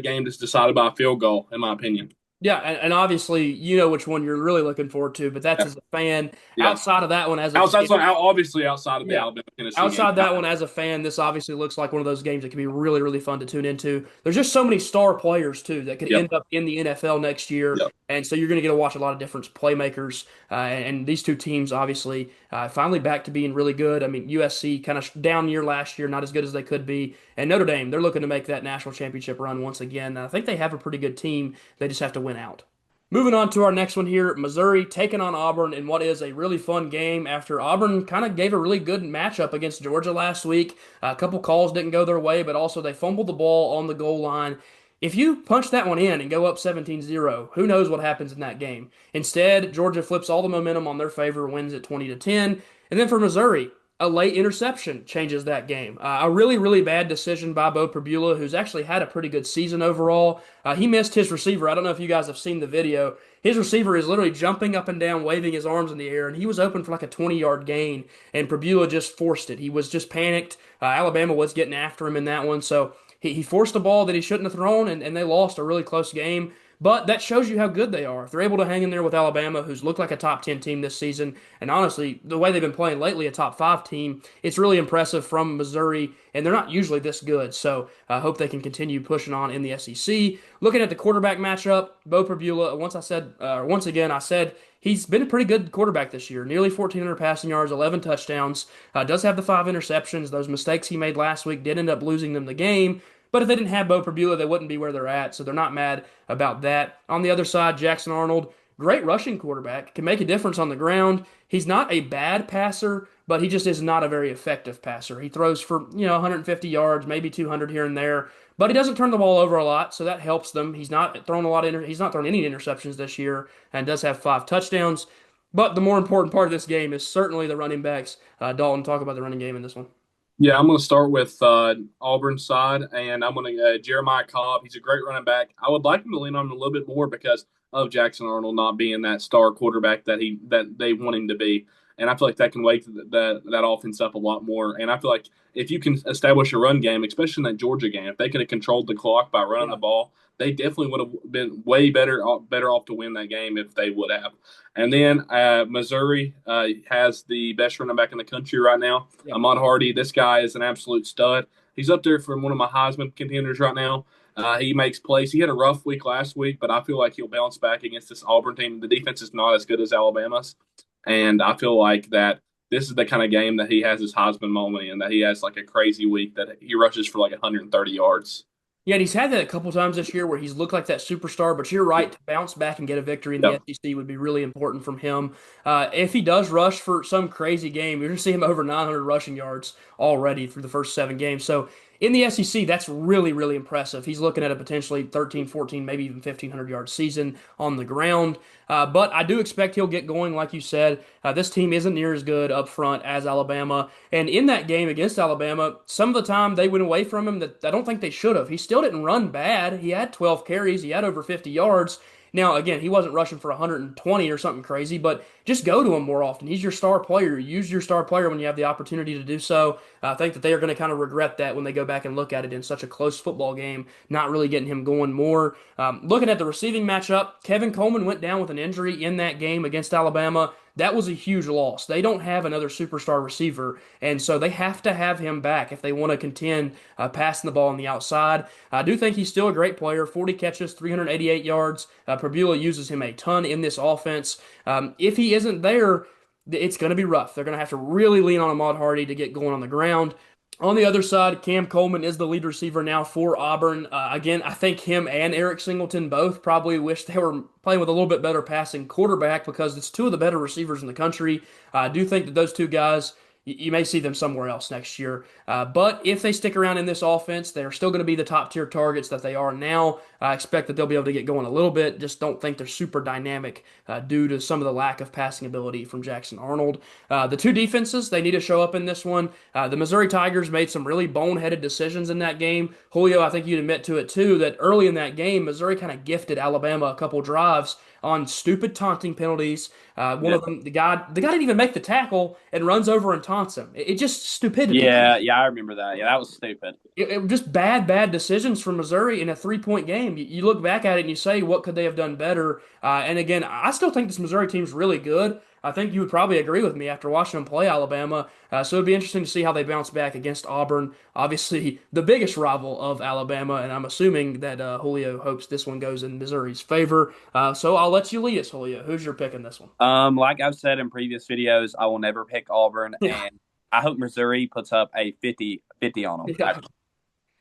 game that's decided by a field goal, in my opinion. Yeah, and obviously you know which one you're really looking forward to, but that's as a fan. Yeah. Outside of that one, obviously outside of the Alabama Tennessee outside game. That one as a fan, this obviously looks like one of those games that can be really really fun to tune into. There's just so many star players too that could end up in the NFL next year, and so you're going to get to watch a lot of different playmakers. And these two teams obviously finally back to being really good. I mean USC kind of down year last year, not as good as they could be, and Notre Dame they're looking to make that national championship run once again. And I think they have a pretty good team. They just have to win out. Moving on to our next one here, Missouri taking on Auburn in what is a really fun game after Auburn kind of gave a really good matchup against Georgia last week. A couple calls didn't go their way, but also they fumbled the ball on the goal line. If you punch that one in and go up 17-0, who knows what happens in that game? Instead, Georgia flips all the momentum on their favor, wins at 20-10. And then for Missouri, a late interception changes that game. A really, really bad decision by Bo Perbula, who's actually had a pretty good season overall. He missed his receiver. I don't know if you guys have seen the video. His receiver is literally jumping up and down, waving his arms in the air, and he was open for like a 20-yard gain, and Perbula just forced it. He was just panicked. Alabama was getting after him in that one, so he forced a ball that he shouldn't have thrown, and they lost a really close game. But that shows you how good they are. If they're able to hang in there with Alabama, who's looked like a top 10 team this season, and honestly, the way they've been playing lately, a top 5 team, it's really impressive from Missouri, and they're not usually this good. So I hope they can continue pushing on in the SEC. Looking at the quarterback matchup, Bo Perbula, once again, I said he's been a pretty good quarterback this year. Nearly 1,400 passing yards, 11 touchdowns. Does have the 5 interceptions. Those mistakes he made last week did end up losing them the game. But if they didn't have Bo Perbula, they wouldn't be where they're at, so they're not mad about that. On the other side, Jackson Arnold, great rushing quarterback, can make a difference on the ground. He's not a bad passer, but he just is not a very effective passer. He throws for, 150 yards, maybe 200 here and there, but he doesn't turn the ball over a lot, so that helps them. He's not thrown he's not thrown any interceptions this year and does have 5 touchdowns. But the more important part of this game is certainly the running backs. Dalton, talk about the running game in this one. Yeah, I'm going to start with Auburn's side, and I'm going to Jeremiah Cobb. He's a great running back. I would like him to lean on him a little bit more because of Jackson Arnold not being that star quarterback that they want him to be, and I feel like that can wake that offense up a lot more. And I feel like if you can establish a run game, especially in that Georgia game, if they could have controlled the clock by running the ball, they definitely would have been way better off to win that game if they would have. And then Missouri has the best running back in the country right now, Ahmad Hardy. This guy is an absolute stud. He's up there for one of my Heisman contenders right now. He makes plays. He had a rough week last week, but I feel like he'll bounce back against this Auburn team. The defense is not as good as Alabama's, and I feel like that this is the kind of game that he has his Heisman moment in, that he has like a crazy week that he rushes for like 130 yards. Yeah, and he's had that a couple times this year where he's looked like that superstar, but you're right, to bounce back and get a victory in the SEC would be really important from him. If he does rush for some crazy game, you're going to see him over 900 rushing yards already through the first 7 games. So in the SEC, that's really, really impressive. He's looking at a potentially 13, 14, maybe even 1,500-yard season on the ground. But I do expect he'll get going, like you said. This team isn't near as good up front as Alabama. And in that game against Alabama, some of the time they went away from him that I don't think they should have. He still didn't run bad. He had 12 carries. He had over 50 yards. Now, again, he wasn't rushing for 120 or something crazy, but just go to him more often. He's your star player. Use your star player when you have the opportunity to do so. I think that they are going to kind of regret that when they go back and look at it in such a close football game, not really getting him going more. Looking at the receiving matchup, Kevin Coleman went down with an injury in that game against Alabama. That was a huge loss. They don't have another superstar receiver, and so they have to have him back if they want to contend passing the ball on the outside. I do think he's still a great player. 40 catches, 388 yards. Perbula uses him a ton in this offense. If he isn't there, it's going to be rough. They're going to have to really lean on Ahmad Hardy to get going on the ground. On the other side, Cam Coleman is the lead receiver now for Auburn. Again, I think him and Eric Singleton both probably wish they were playing with a little bit better passing quarterback because it's 2 of the better receivers in the country. I do think that those 2 guys, you may see them somewhere else next year. But if they stick around in this offense, they're still going to be the top tier targets that they are now. I expect that they'll be able to get going a little bit. Just don't think they're super dynamic due to some of the lack of passing ability from Jackson Arnold. The 2 defenses, they need to show up in this one. The Missouri Tigers made some really boneheaded decisions in that game. Julio, I think you'd admit to it too, that early in that game, Missouri kind of gifted Alabama a couple drives on stupid taunting penalties. One of them, the guy didn't even make the tackle and runs over and taunts him. It just stupidity. Yeah, I remember that. Yeah, that was stupid. It just bad decisions from Missouri in a 3-point game. You look back at it and you say, what could they have done better? And again, I still think this Missouri team's really good. I think you would probably agree with me after watching them play Alabama. So it'd be interesting to see how they bounce back against Auburn, obviously the biggest rival of Alabama, and I'm assuming that Julio hopes this one goes in Missouri's favor. So I'll let you lead us, Julio. Who's your pick in this one? Like I've said in previous videos, I will never pick Auburn, and I hope Missouri puts up a 50 on them. Yeah.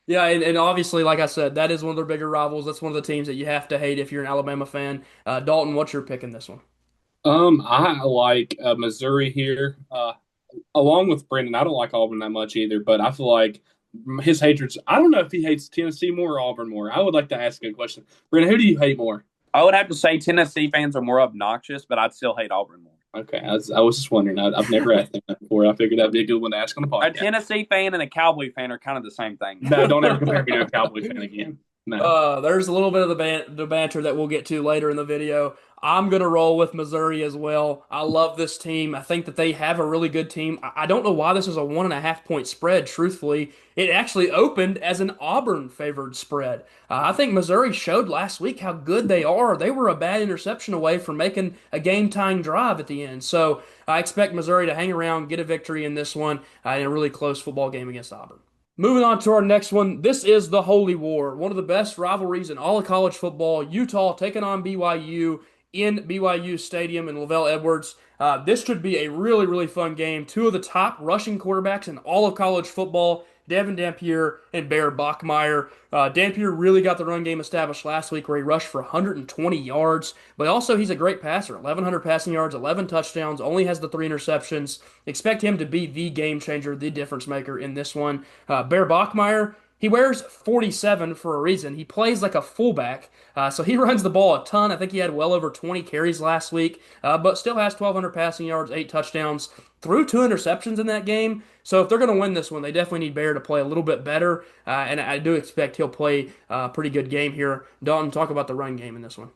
Yeah, and obviously, like I said, that is one of their bigger rivals. That's one of the teams that you have to hate if you're an Alabama fan. Dalton, what's your pick in this one? I like Missouri here. Along with Brendan, I don't like Auburn that much either, but I feel like his hatred's. I don't know if he hates Tennessee more or Auburn more. I would like to ask a question. Brandon, who do you hate more? I would have to say Tennessee fans are more obnoxious, but I'd still hate Auburn more. Okay, I was just wondering. I've never asked him that before. I figured that'd be a good one to ask on the podcast. A Tennessee fan and a Cowboy fan are kind of the same thing. No, don't ever compare me to a Cowboy fan again. No. There's a little bit of the banter that we'll get to later in the video. I'm going to roll with Missouri as well. I love this team. I think that they have a really good team. I don't know why this is a 1.5-point spread, truthfully. It actually opened as an Auburn favored spread. I think Missouri showed last week how good they are. They were a bad interception away from making a game-tying drive at the end. So I expect Missouri to hang around, get a victory in this one, in a really close football game against Auburn. Moving on to our next one. This is the Holy War, one of the best rivalries in all of college football. Utah taking on BYU in BYU Stadium in Lavelle Edwards. This should be a really, really fun game. Two of the top rushing quarterbacks in all of college football, Devin Dampier and Bear Bachmeier. Dampier really got the run game established last week where he rushed for 120 yards, but also he's a great passer. 1,100 passing yards, 11 touchdowns, only has the 3 interceptions. Expect him to be the game changer, the difference maker in this one. Bear Bachmeier, he wears 47 for a reason. He plays like a fullback, so he runs the ball a ton. I think he had well over 20 carries last week, but still has 1,200 passing yards, 8 touchdowns, threw 2 interceptions in that game. So if they're going to win this one, they definitely need Bear to play a little bit better, and I do expect he'll play a pretty good game here. Dalton, talk about the run game in this one.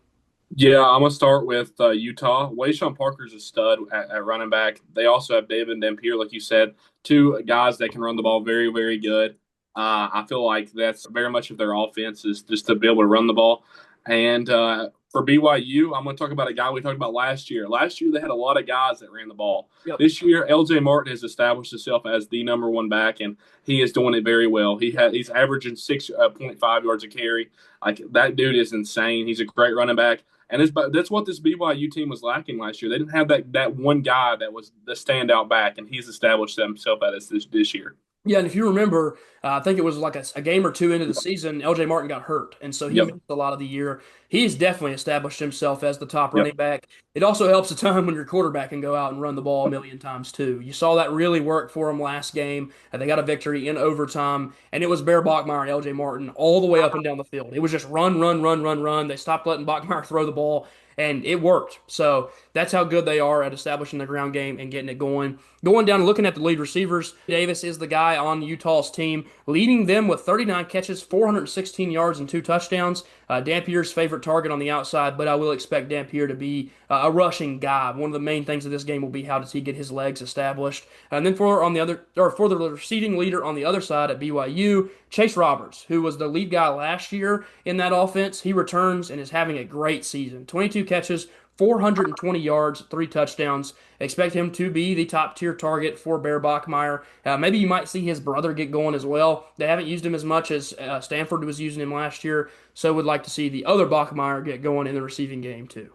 Yeah, I'm gonna start with Utah. Wayshawn Parker's a stud at running back. They also have David Dampier, like you said, two guys that can run the ball very, very good. I feel like that's very much of their offense is just to be able to run the ball. And for BYU, I'm going to talk about a guy we talked about last year. Last year, they had a lot of guys that ran the ball. Yep. This year, LJ Martin has established himself as the number one back, and he is doing it very well. He's averaging 6.5 yards a carry. Like that dude is insane. He's a great running back. And that's what this BYU team was lacking last year. They didn't have that one guy that was the standout back, and he's established himself as this year. Yeah, and if you remember, I think it was like a game or two into the season, LJ Martin got hurt, and so he missed a lot of the year. He's definitely established himself as the top running back. It also helps a ton when your quarterback can go out and run the ball a million times too. You saw that really work for them last game. They got a victory in overtime, and it was Bear Bachmeier and LJ Martin all the way up and down the field. It was just run, run, run, run, run. They stopped letting Bachmeier throw the ball, and it worked. So that's how good they are at establishing the ground game and getting it going. Going down and looking at the lead receivers, Davis is the guy on Utah's team, leading them with 39 catches, 416 yards, and 2 touchdowns. Dampier's favorite target on the outside, but I will expect Dampier to be a rushing guy. One of the main things of this game will be how does he get his legs established. And then for the receiving leader on the other side at BYU, Chase Roberts, who was the lead guy last year in that offense, he returns and is having a great season. 22 catches, 420 yards, 3 touchdowns. Expect him to be the top-tier target for Bear Bachmeier. Maybe you might see his brother get going as well. They haven't used him as much as Stanford was using him last year, so would like to see the other Bachmeier get going in the receiving game too.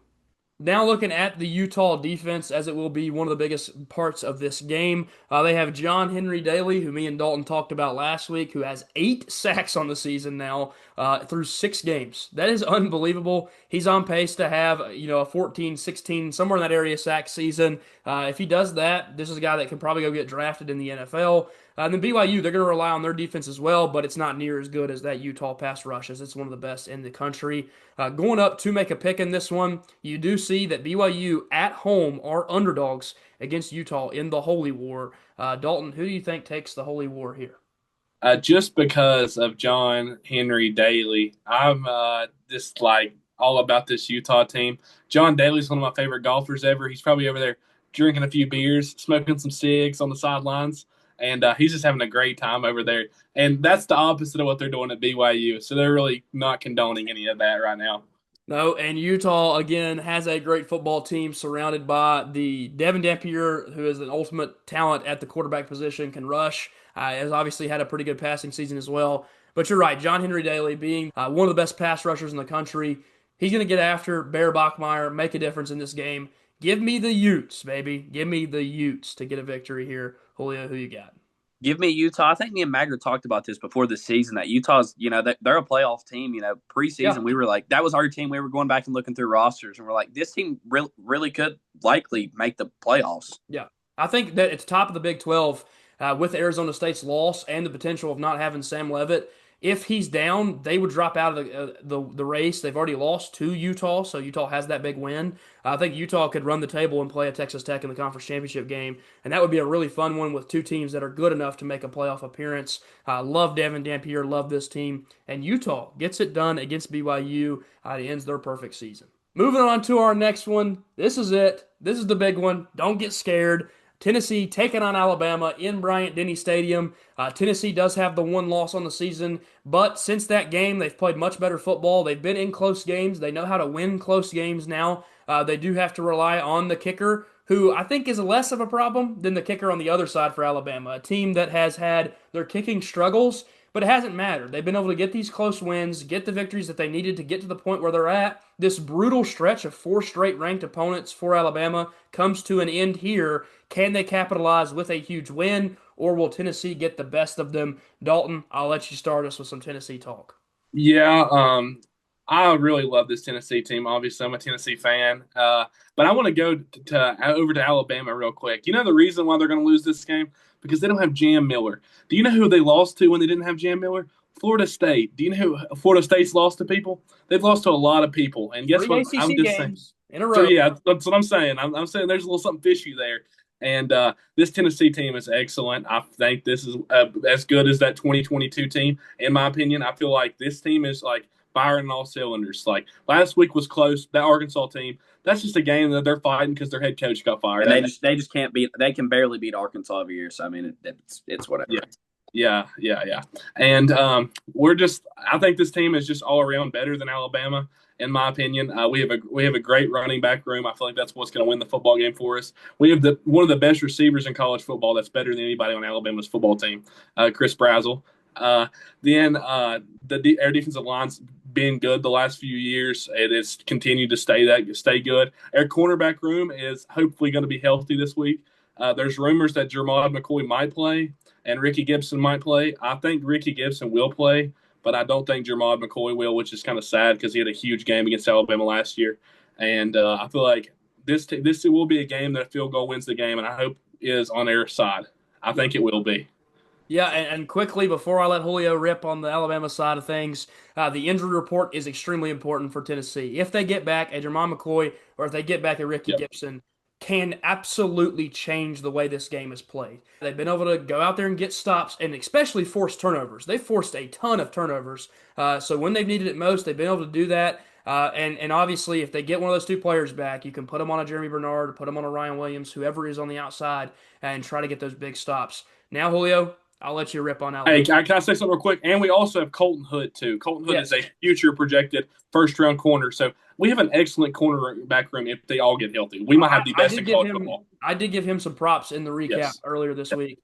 Now looking at the Utah defense, as it will be one of the biggest parts of this game, they have John Henry Daly, who me and Dalton talked about last week, who has 8 sacks on the season now through 6 games. That is unbelievable. He's on pace to have a 14, 16, somewhere in that area sack season. If he does that, this is a guy that can probably go get drafted in the NFL. And then BYU, they're going to rely on their defense as well, but it's not near as good as that Utah pass rush, as it's one of the best in the country. Going up to make a pick in this one, you do see that BYU at home are underdogs against Utah in the Holy War. Dalton, who do you think takes the Holy War here? Just because of John Henry Daly, I'm just like all about this Utah team. John Daly's one of my favorite golfers ever. He's probably over there drinking a few beers, smoking some cigs on the sidelines. And he's just having a great time over there. And that's the opposite of what they're doing at BYU. So they're really not condoning any of that right now. No, and Utah, again, has a great football team surrounded by the Devin Dampier, who is an ultimate talent at the quarterback position, can rush, has obviously had a pretty good passing season as well. But you're right, John Henry Daly being one of the best pass rushers in the country, he's going to get after Bear Bachmeier, make a difference in this game. Give me the Utes, baby. Give me the Utes to get a victory here. Julio, who you got? Give me Utah. I think me and Magger talked about this before the season, that Utah's, they're a playoff team. Preseason, we were like, that was our team. We were going back and looking through rosters, and we're like, this team really could likely make the playoffs. Yeah. I think that at the top of the Big 12, with Arizona State's loss and the potential of not having Sam Levitt. If he's down, they would drop out of the race. They've already lost to Utah, so Utah has that big win. I think Utah could run the table and play at Texas Tech in the conference championship game, and that would be a really fun one with two teams that are good enough to make a playoff appearance. I love Devin Dampier, love this team, and Utah gets it done against BYU. It ends their perfect season. Moving on to our next one. This is it. This is the big one. Don't get scared. Tennessee taking on Alabama in Bryant-Denny Stadium. Tennessee does have the one loss on the season, but since that game, they've played much better football. They've been in close games. They know how to win close games now. They do have to rely on the kicker, who I think is less of a problem than the kicker on the other side for Alabama, a team that has had their kicking struggles, but it hasn't mattered. They've been able to get these close wins, get the victories that they needed to get to the point where they're at. This brutal stretch of 4 straight ranked opponents for Alabama comes to an end here. Can they capitalize with a huge win, or will Tennessee get the best of them? Dalton, I'll let you start us with some Tennessee talk. Yeah, I really love this Tennessee team. Obviously, I'm a Tennessee fan, but I want to go over to Alabama real quick. You know the reason why they're going to lose this game? Because they don't have Jam Miller. Do you know who they lost to when they didn't have Jam Miller? Florida State. Do you know who Florida State's lost to people? They've lost to a lot of people. And guess 3 what? ACC I'm just games saying. in a row. So, yeah, that's what I'm saying. I'm saying there's a little something fishy there. And this Tennessee team is excellent. I think this is as good as that 2022 team, in my opinion. I feel like this team is like firing on all cylinders. Like last week was close. That Arkansas team, that's just a game that they're fighting because their head coach got fired. And they just can't beat. They can barely beat Arkansas every year. So I mean, it's whatever. Yeah. And I think this team is just all around better than Alabama, in my opinion. We have a great running back room. I feel like that's what's going to win the football game for us. We have one of the best receivers in college football that's better than anybody on Alabama's football team, Chris Brazzell. Then our defensive line's been good the last few years. It has continued to stay good. Our cornerback room is hopefully going to be healthy this week. There's rumors that Jermod McCoy might play and Ricky Gibson might play. I think Ricky Gibson will play, but I don't think Jermod McCoy will, which is kind of sad because he had a huge game against Alabama last year. And I feel like this will be a game that a field goal wins the game, and I hope is on their side. I think it will be. Yeah, and quickly, before I let Julio rip on the Alabama side of things, the injury report is extremely important for Tennessee. If they get back a Jermon McCoy or if they get back a Ricky Gibson, can absolutely change the way this game is played. They've been able to go out there and get stops and especially force turnovers. They've forced a ton of turnovers. So when they've needed it most, they've been able to do that. And obviously, if they get one of those two players back, you can put them on a Jeremy Bernard, put them on a Ryan Williams, whoever is on the outside, and try to get those big stops. Now, Julio, I'll let you rip on Alabama. Hey, can I say something real quick? And we also have Colton Hood, too. Colton Hood is a future projected first-round corner. So we have an excellent cornerback room if they all get healthy. We might have the best in college football. I did give him some props in the recap earlier this week.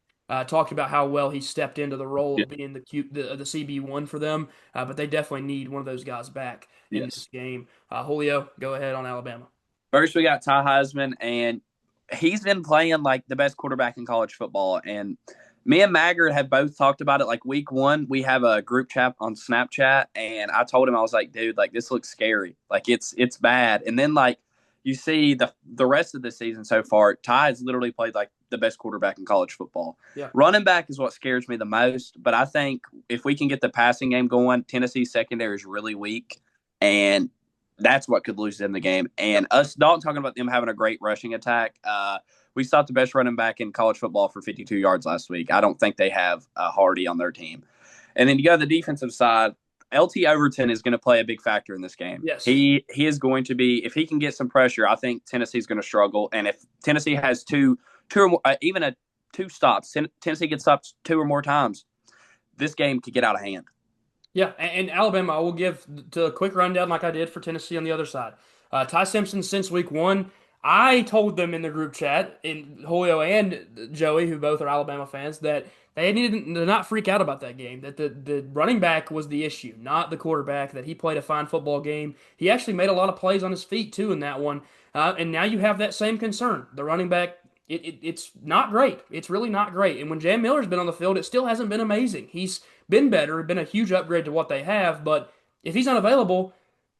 Talked about how well he stepped into the role of being the CB1 for them. But they definitely need one of those guys back in this game. Julio, go ahead on Alabama. First, we got Ty Heisman, and he's been playing like the best quarterback in college football. And me and Maggard have both talked about it. Like week 1, we have a group chat on Snapchat, and I told him, I was like, dude, like this looks scary. Like it's bad. And then like you see the rest of the season so far, Ty has literally played like the best quarterback in college football. Yeah. Running back is what scares me the most. But I think if we can get the passing game going, Tennessee's secondary is really weak, and that's what could lose them the game. And us, Dalton, talking about them having a great rushing attack. We stopped the best running back in college football for 52 yards last week. I don't think they have Hardy on their team. And then you go to the defensive side, LT Overton is going to play a big factor in this game. Yes. He is going to be, if he can get some pressure, I think Tennessee's going to struggle. And if Tennessee has two or more, even two stops, Tennessee gets stopped 2 or more times, this game could get out of hand. Yeah, and Alabama, I will give a quick rundown like I did for Tennessee on the other side. Ty Simpson since week 1, I told them in the group chat, in Julio and Joey, who both are Alabama fans, that they needed to not freak out about that game, that the running back was the issue, not the quarterback, that he played a fine football game. He actually made a lot of plays on his feet, too, in that one. And now you have that same concern. The running back, it's not great. It's really not great. And when Jam Miller's been on the field, it still hasn't been amazing. He's been better, been a huge upgrade to what they have, but if he's unavailable,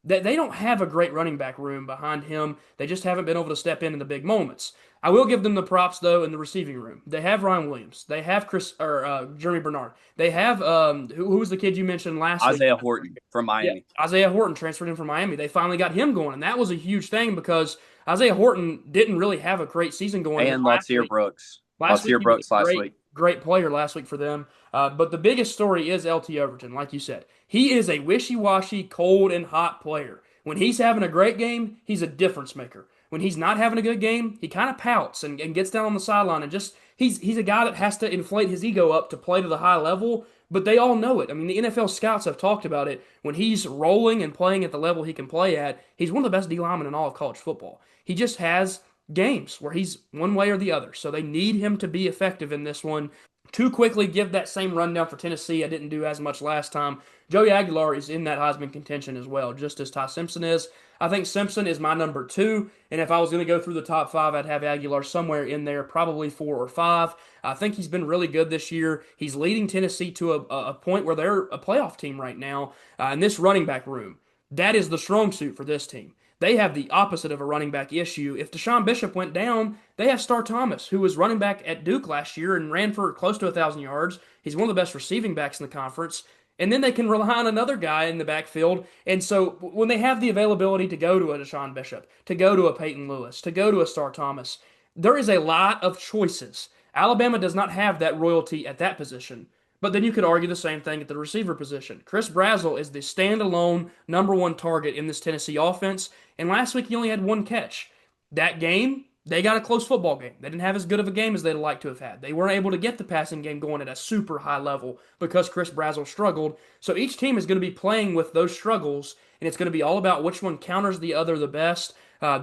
they don't have a great running back room behind him. They just haven't been able to step in the big moments. I will give them the props though in the receiving room. They have Ryan Williams. They have Jeremy Bernard. They have who was the kid you mentioned last week? Isaiah Horton from Yeah, Miami. Isaiah Horton transferred in from Miami. They finally got him going, and that was a huge thing because Isaiah Horton didn't really have a great season going And last Latsier week. Brooks. Last week Latsier he was Brooks a last great, week. great player last week for them. But the biggest story is LT Overton, like you said. He is a wishy-washy, cold and hot player. When he's having a great game, he's a difference maker. When he's not having a good game, he kind of pouts and gets down on the sideline and just he's a guy that has to inflate his ego up to play to the high level. But they all know it. I mean, the NFL scouts have talked about it. When he's rolling and playing at the level he can play at, he's one of the best D linemen in all of college football. He just has games where he's one way or the other. So they need him to be effective in this one. To quickly give that same rundown for Tennessee, I didn't do as much last time. Joey Aguilar is in that Heisman contention as well, just as Ty Simpson is. I think Simpson is my number 2, and if I was going to go through the top 5, I'd have Aguilar somewhere in there, probably 4 or 5. I think he's been really good this year. He's leading Tennessee to a point where they're a playoff team right now. In this running back room, that is the strong suit for this team. They have the opposite of a running back issue. If Deshaun Bishop went down, they have Star Thomas, who was running back at Duke last year and ran for close to 1,000 yards. He's one of the best receiving backs in the conference. And then they can rely on another guy in the backfield. And so when they have the availability to go to a Deshaun Bishop, to go to a Peyton Lewis, to go to a Star Thomas, there is a lot of choices. Alabama does not have that royalty at that position. But then you could argue the same thing at the receiver position. Chris Brazzell is the standalone number 1 target in this Tennessee offense, and last week he only had 1 catch. That game, they got a close football game. They didn't have as good of a game as they'd like to have had. They weren't able to get the passing game going at a super high level because Chris Brazzell struggled. So each team is going to be playing with those struggles, and it's going to be all about which one counters the other the best.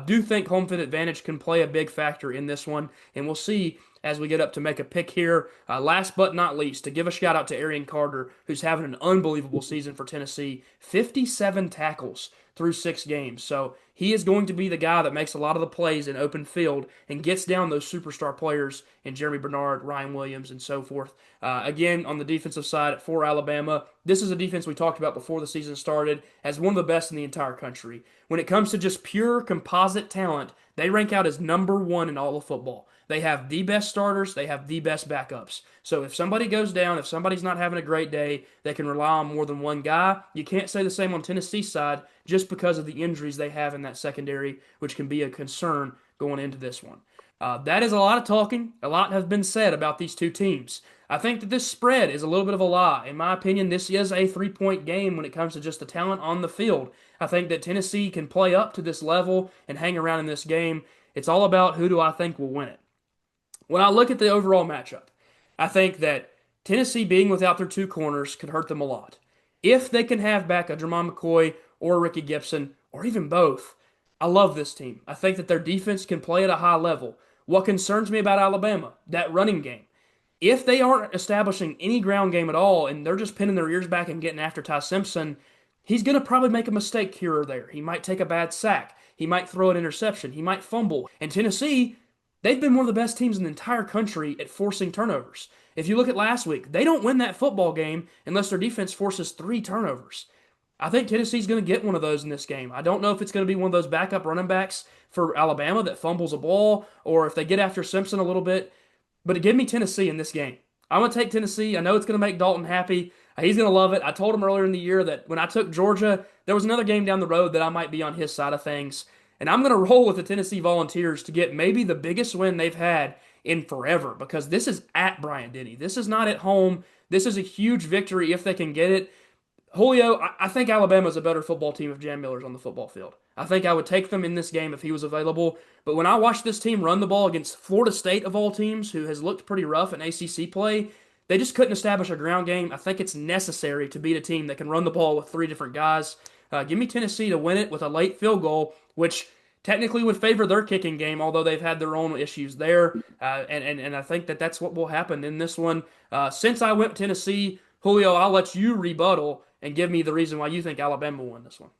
Do think home field advantage can play a big factor in this one, and we'll see as we get up to make a pick here. Last but not least, to give a shout out to Arian Carter, who's having an unbelievable season for Tennessee. 57 tackles through 6 games. So he is going to be the guy that makes a lot of the plays in open field and gets down those superstar players in Jeremy Bernard, Ryan Williams, and so forth. Again, on the defensive side for Alabama, this is a defense we talked about before the season started as one of the best in the entire country. When it comes to just pure composite talent, they rank out as number 1 in all of football. They have the best starters. They have the best backups. So if somebody goes down, if somebody's not having a great day, they can rely on more than one guy. You can't say the same on Tennessee's side just because of the injuries they have in that secondary, which can be a concern going into this one. That is a lot of talking. A lot has been said about these two teams. I think that this spread is a little bit of a lie. In my opinion, this is a 3-point game when it comes to just the talent on the field. I think that Tennessee can play up to this level and hang around in this game. It's all about who do I think will win it. When I look at the overall matchup, I think that Tennessee being without their 2 corners could hurt them a lot. If they can have back a Jermon McCoy or Ricky Gibson, or even both, I love this team. I think that their defense can play at a high level. What concerns me about Alabama, that running game. If they aren't establishing any ground game at all and they're just pinning their ears back and getting after Ty Simpson, he's going to probably make a mistake here or there. He might take a bad sack. He might throw an interception. He might fumble. And Tennessee, they've been one of the best teams in the entire country at forcing turnovers. If you look at last week, they don't win that football game unless their defense forces 3 turnovers. I think Tennessee's going to get one of those in this game. I don't know if it's going to be one of those backup running backs for Alabama that fumbles a ball or if they get after Simpson a little bit. But give me Tennessee in this game. I'm going to take Tennessee. I know it's going to make Dalton happy. He's going to love it. I told him earlier in the year that when I took Georgia, there was another game down the road that I might be on his side of things. And I'm going to roll with the Tennessee Volunteers to get maybe the biggest win they've had in forever because this is at Bryant-Denny. This is not at home. This is a huge victory if they can get it. Julio, I think Alabama's a better football team if Jam Miller's on the football field. I think I would take them in this game if he was available. But when I watched this team run the ball against Florida State of all teams, who has looked pretty rough in ACC play, they just couldn't establish a ground game. I think it's necessary to beat a team that can run the ball with 3 different guys. Give me Tennessee to win it with a late field goal, which technically would favor their kicking game, although they've had their own issues there. And I think that that's what will happen in this one. Since I went Tennessee, Julio, I'll let you rebuttal and give me the reason why you think Alabama will win this one.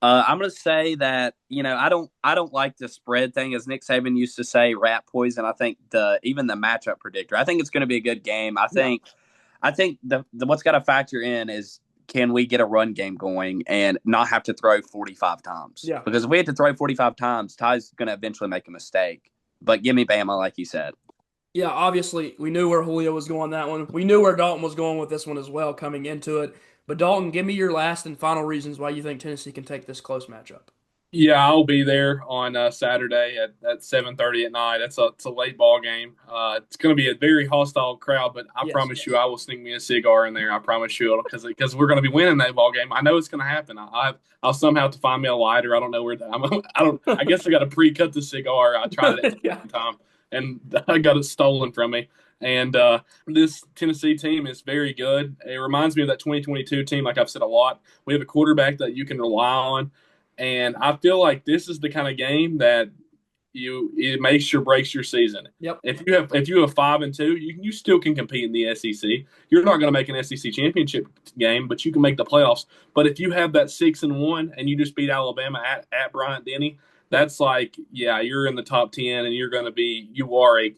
I'm going to say that, I don't like the spread thing. As Nick Saban used to say, rat poison. I think even the matchup predictor, I think it's going to be a good game. I think the what's got to factor in is, can we get a run game going and not have to throw 45 times? Yeah. Because if we had to throw 45 times, Ty's going to eventually make a mistake. but give me Bama, like you said. Yeah, obviously, we knew where Julio was going that one. We knew where Dalton was going with this one as well coming into it. But Dalton, give me your last and final reasons why you think Tennessee can take this close matchup. Yeah, I'll be there on Saturday at 7:30 at night. It's a late ball game. It's going to be a very hostile crowd, but I Yes, promise you, I will sneak me a cigar in there. I promise you, because we're going to be winning that ball game. I know it's going to happen. I'll somehow have to find me a lighter. I don't know where. I don't. I guess I got to pre-cut the cigar. I tried it yeah. one time, and I got it stolen from me. And this Tennessee team is very good. It reminds me of that 2022 team. Like I've said a lot, we have a quarterback that you can rely on. And I feel like this is the kind of game that it makes or breaks your season. Yep. If you have 5-2, you still can compete in the SEC. You're not going to make an SEC championship game, but you can make the playoffs. But if you have that 6-1 and you just beat Alabama at Bryant Denny, that's like, yeah, you're in the top 10 and you are a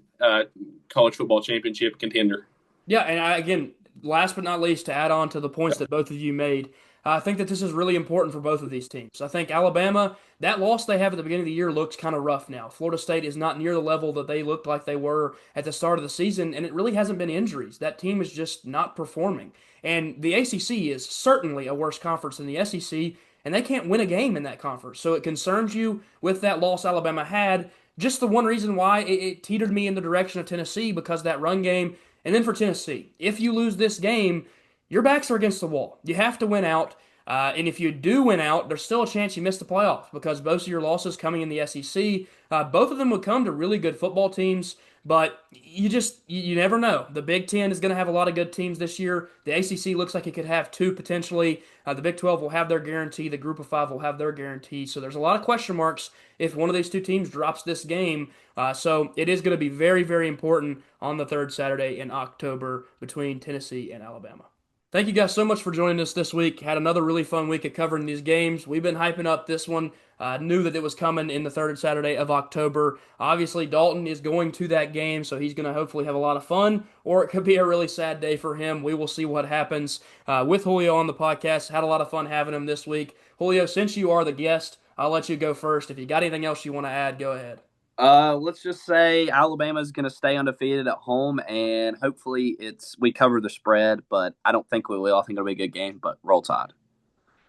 college football championship contender. Yeah, and again, last but not least, to add on to the points that both of you made, I think that this is really important for both of these teams. I think Alabama, that loss they have at the beginning of the year looks kind of rough now. Florida State is not near the level that they looked like they were at the start of the season, and it really hasn't been injuries. That team is just not performing. And the ACC is certainly a worse conference than the SEC, and they can't win a game in that conference. So it concerns you with that loss Alabama had. Just the one reason why it teetered me in the direction of Tennessee because that run game. And then for Tennessee, if you lose this game, your backs are against the wall. You have to win out. And if you do win out, there's still a chance you miss the playoffs because both of your losses coming in the SEC, both of them would come to really good football teams. But you never know. The Big Ten is going to have a lot of good teams this year. The ACC looks like it could have two potentially. The Big 12 will have their guarantee. The Group of Five will have their guarantee. So there's a lot of question marks if one of these two teams drops this game. So it is going to be very, very important on the third Saturday in October between Tennessee and Alabama. Thank you guys so much for joining us this week. Had another really fun week of covering these games. We've been hyping up this one. Knew that it was coming in the third Saturday of October. Obviously, Dalton is going to that game, so he's going to hopefully have a lot of fun, or it could be a really sad day for him. We will see what happens. With Julio on the podcast, had a lot of fun having him this week. Julio, since you are the guest, I'll let you go first. If you got anything else you want to add, go ahead. Let's just say Alabama's going to stay undefeated at home, and hopefully we cover the spread, but I don't think we will. I think it'll be a good game, but roll Tide.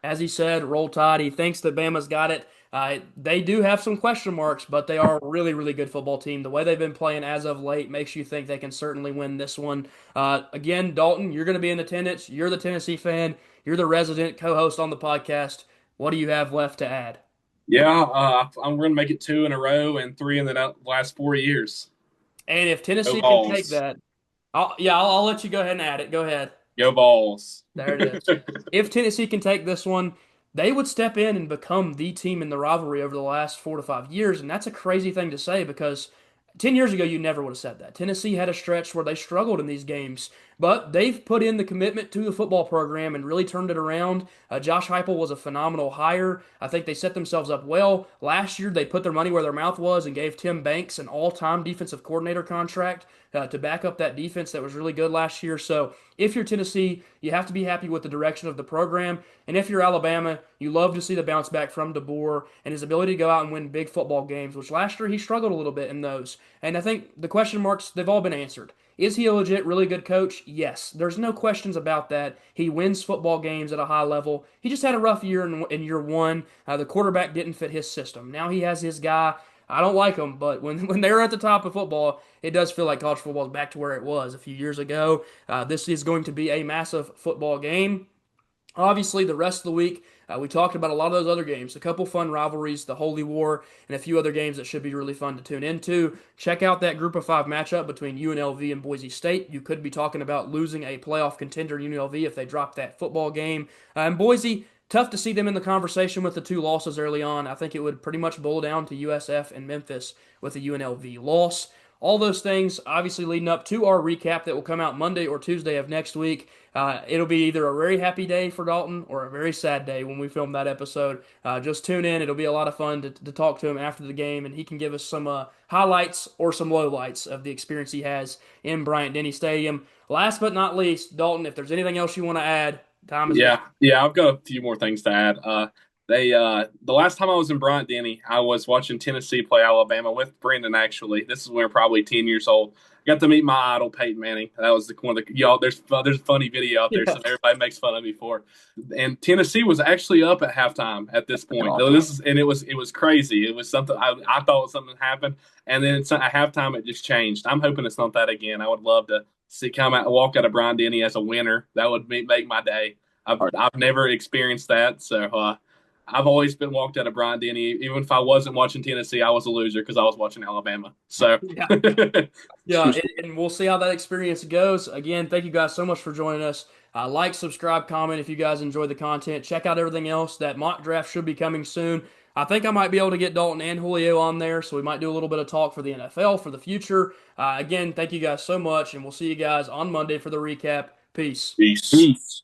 As he said, roll Tide. He thinks that Bama's got it. They do have some question marks, but they are a really, really good football team. The way they've been playing as of late makes you think they can certainly win this one. Again, Dalton, you're going to be in attendance. You're the Tennessee fan. You're the resident co-host on the podcast. What do you have left to add? Yeah, I'm going to make it 2 in a row and 3 in the last 4 years. And if Tennessee Go can take Vols. that, I'll let you go ahead and add it. Go ahead. Go Vols. There it is. If Tennessee can take this one, they would step in and become the team in the rivalry over the last 4 to 5 years. And that's a crazy thing to say because 10 years ago, you never would have said that. Tennessee had a stretch where they struggled in these games, but they've put in the commitment to the football program and really turned it around. Josh Heupel was a phenomenal hire. I think they set themselves up well. Last year, they put their money where their mouth was and gave Tim Banks an all-time defensive coordinator contract to back up that defense that was really good last year. So if you're Tennessee, you have to be happy with the direction of the program. And if you're Alabama, you love to see the bounce back from DeBoer and his ability to go out and win big football games, which last year he struggled a little bit in those. And I think the question marks, they've all been answered. Is he a legit, really good coach? Yes. There's no questions about that. He wins football games at a high level. He just had a rough year in year one. The quarterback didn't fit his system. Now he has his guy. I don't like them, but when they're at the top of football, it does feel like college football is back to where it was a few years ago. This is going to be a massive football game. Obviously, the rest of the week, we talked about a lot of those other games, a couple fun rivalries, the Holy War, and a few other games that should be really fun to tune into. Check out that Group of 5 matchup between UNLV and Boise State. You could be talking about losing a playoff contender UNLV if they drop that football game. And Boise, tough to see them in the conversation with the 2 losses early on. I think it would pretty much boil down to USF and Memphis with a UNLV loss. All those things obviously leading up to our recap that will come out Monday or Tuesday of next week. It'll be either a very happy day for Dalton or a very sad day when we film that episode. Just tune in. It'll be a lot of fun to talk to him after the game, and he can give us some highlights or some lowlights of the experience he has in Bryant-Denny Stadium. Last but not least, Dalton, if there's anything else you want to add, time is up. Yeah, I've got a few more things to add. The last time I was in Bryant Denny, I was watching Tennessee play Alabama with Brendan. Actually, this is when we were probably 10 years old. I got to meet my idol, Peyton Manning. That was one of the y'all. There's a funny video out there, Yeah. so everybody makes fun of me for. And Tennessee was actually up at halftime at this point. So it was crazy. It was something I thought something happened, and then at halftime it just changed. I'm hoping it's not that again. I would love to walk out of Bryant Denny as a winner. That would make my day. I've never experienced that, so. I've always been walked out of Bryant Denny. Even if I wasn't watching Tennessee, I was a loser because I was watching Alabama. So, Yeah. Yeah, and we'll see how that experience goes. Again, thank you guys so much for joining us. Like, subscribe, comment if you guys enjoy the content. Check out everything else. That mock draft should be coming soon. I think I might be able to get Dalton and Julio on there, so we might do a little bit of talk for the NFL for the future. Again, thank you guys so much, and we'll see you guys on Monday for the recap. Peace. peace. Peace.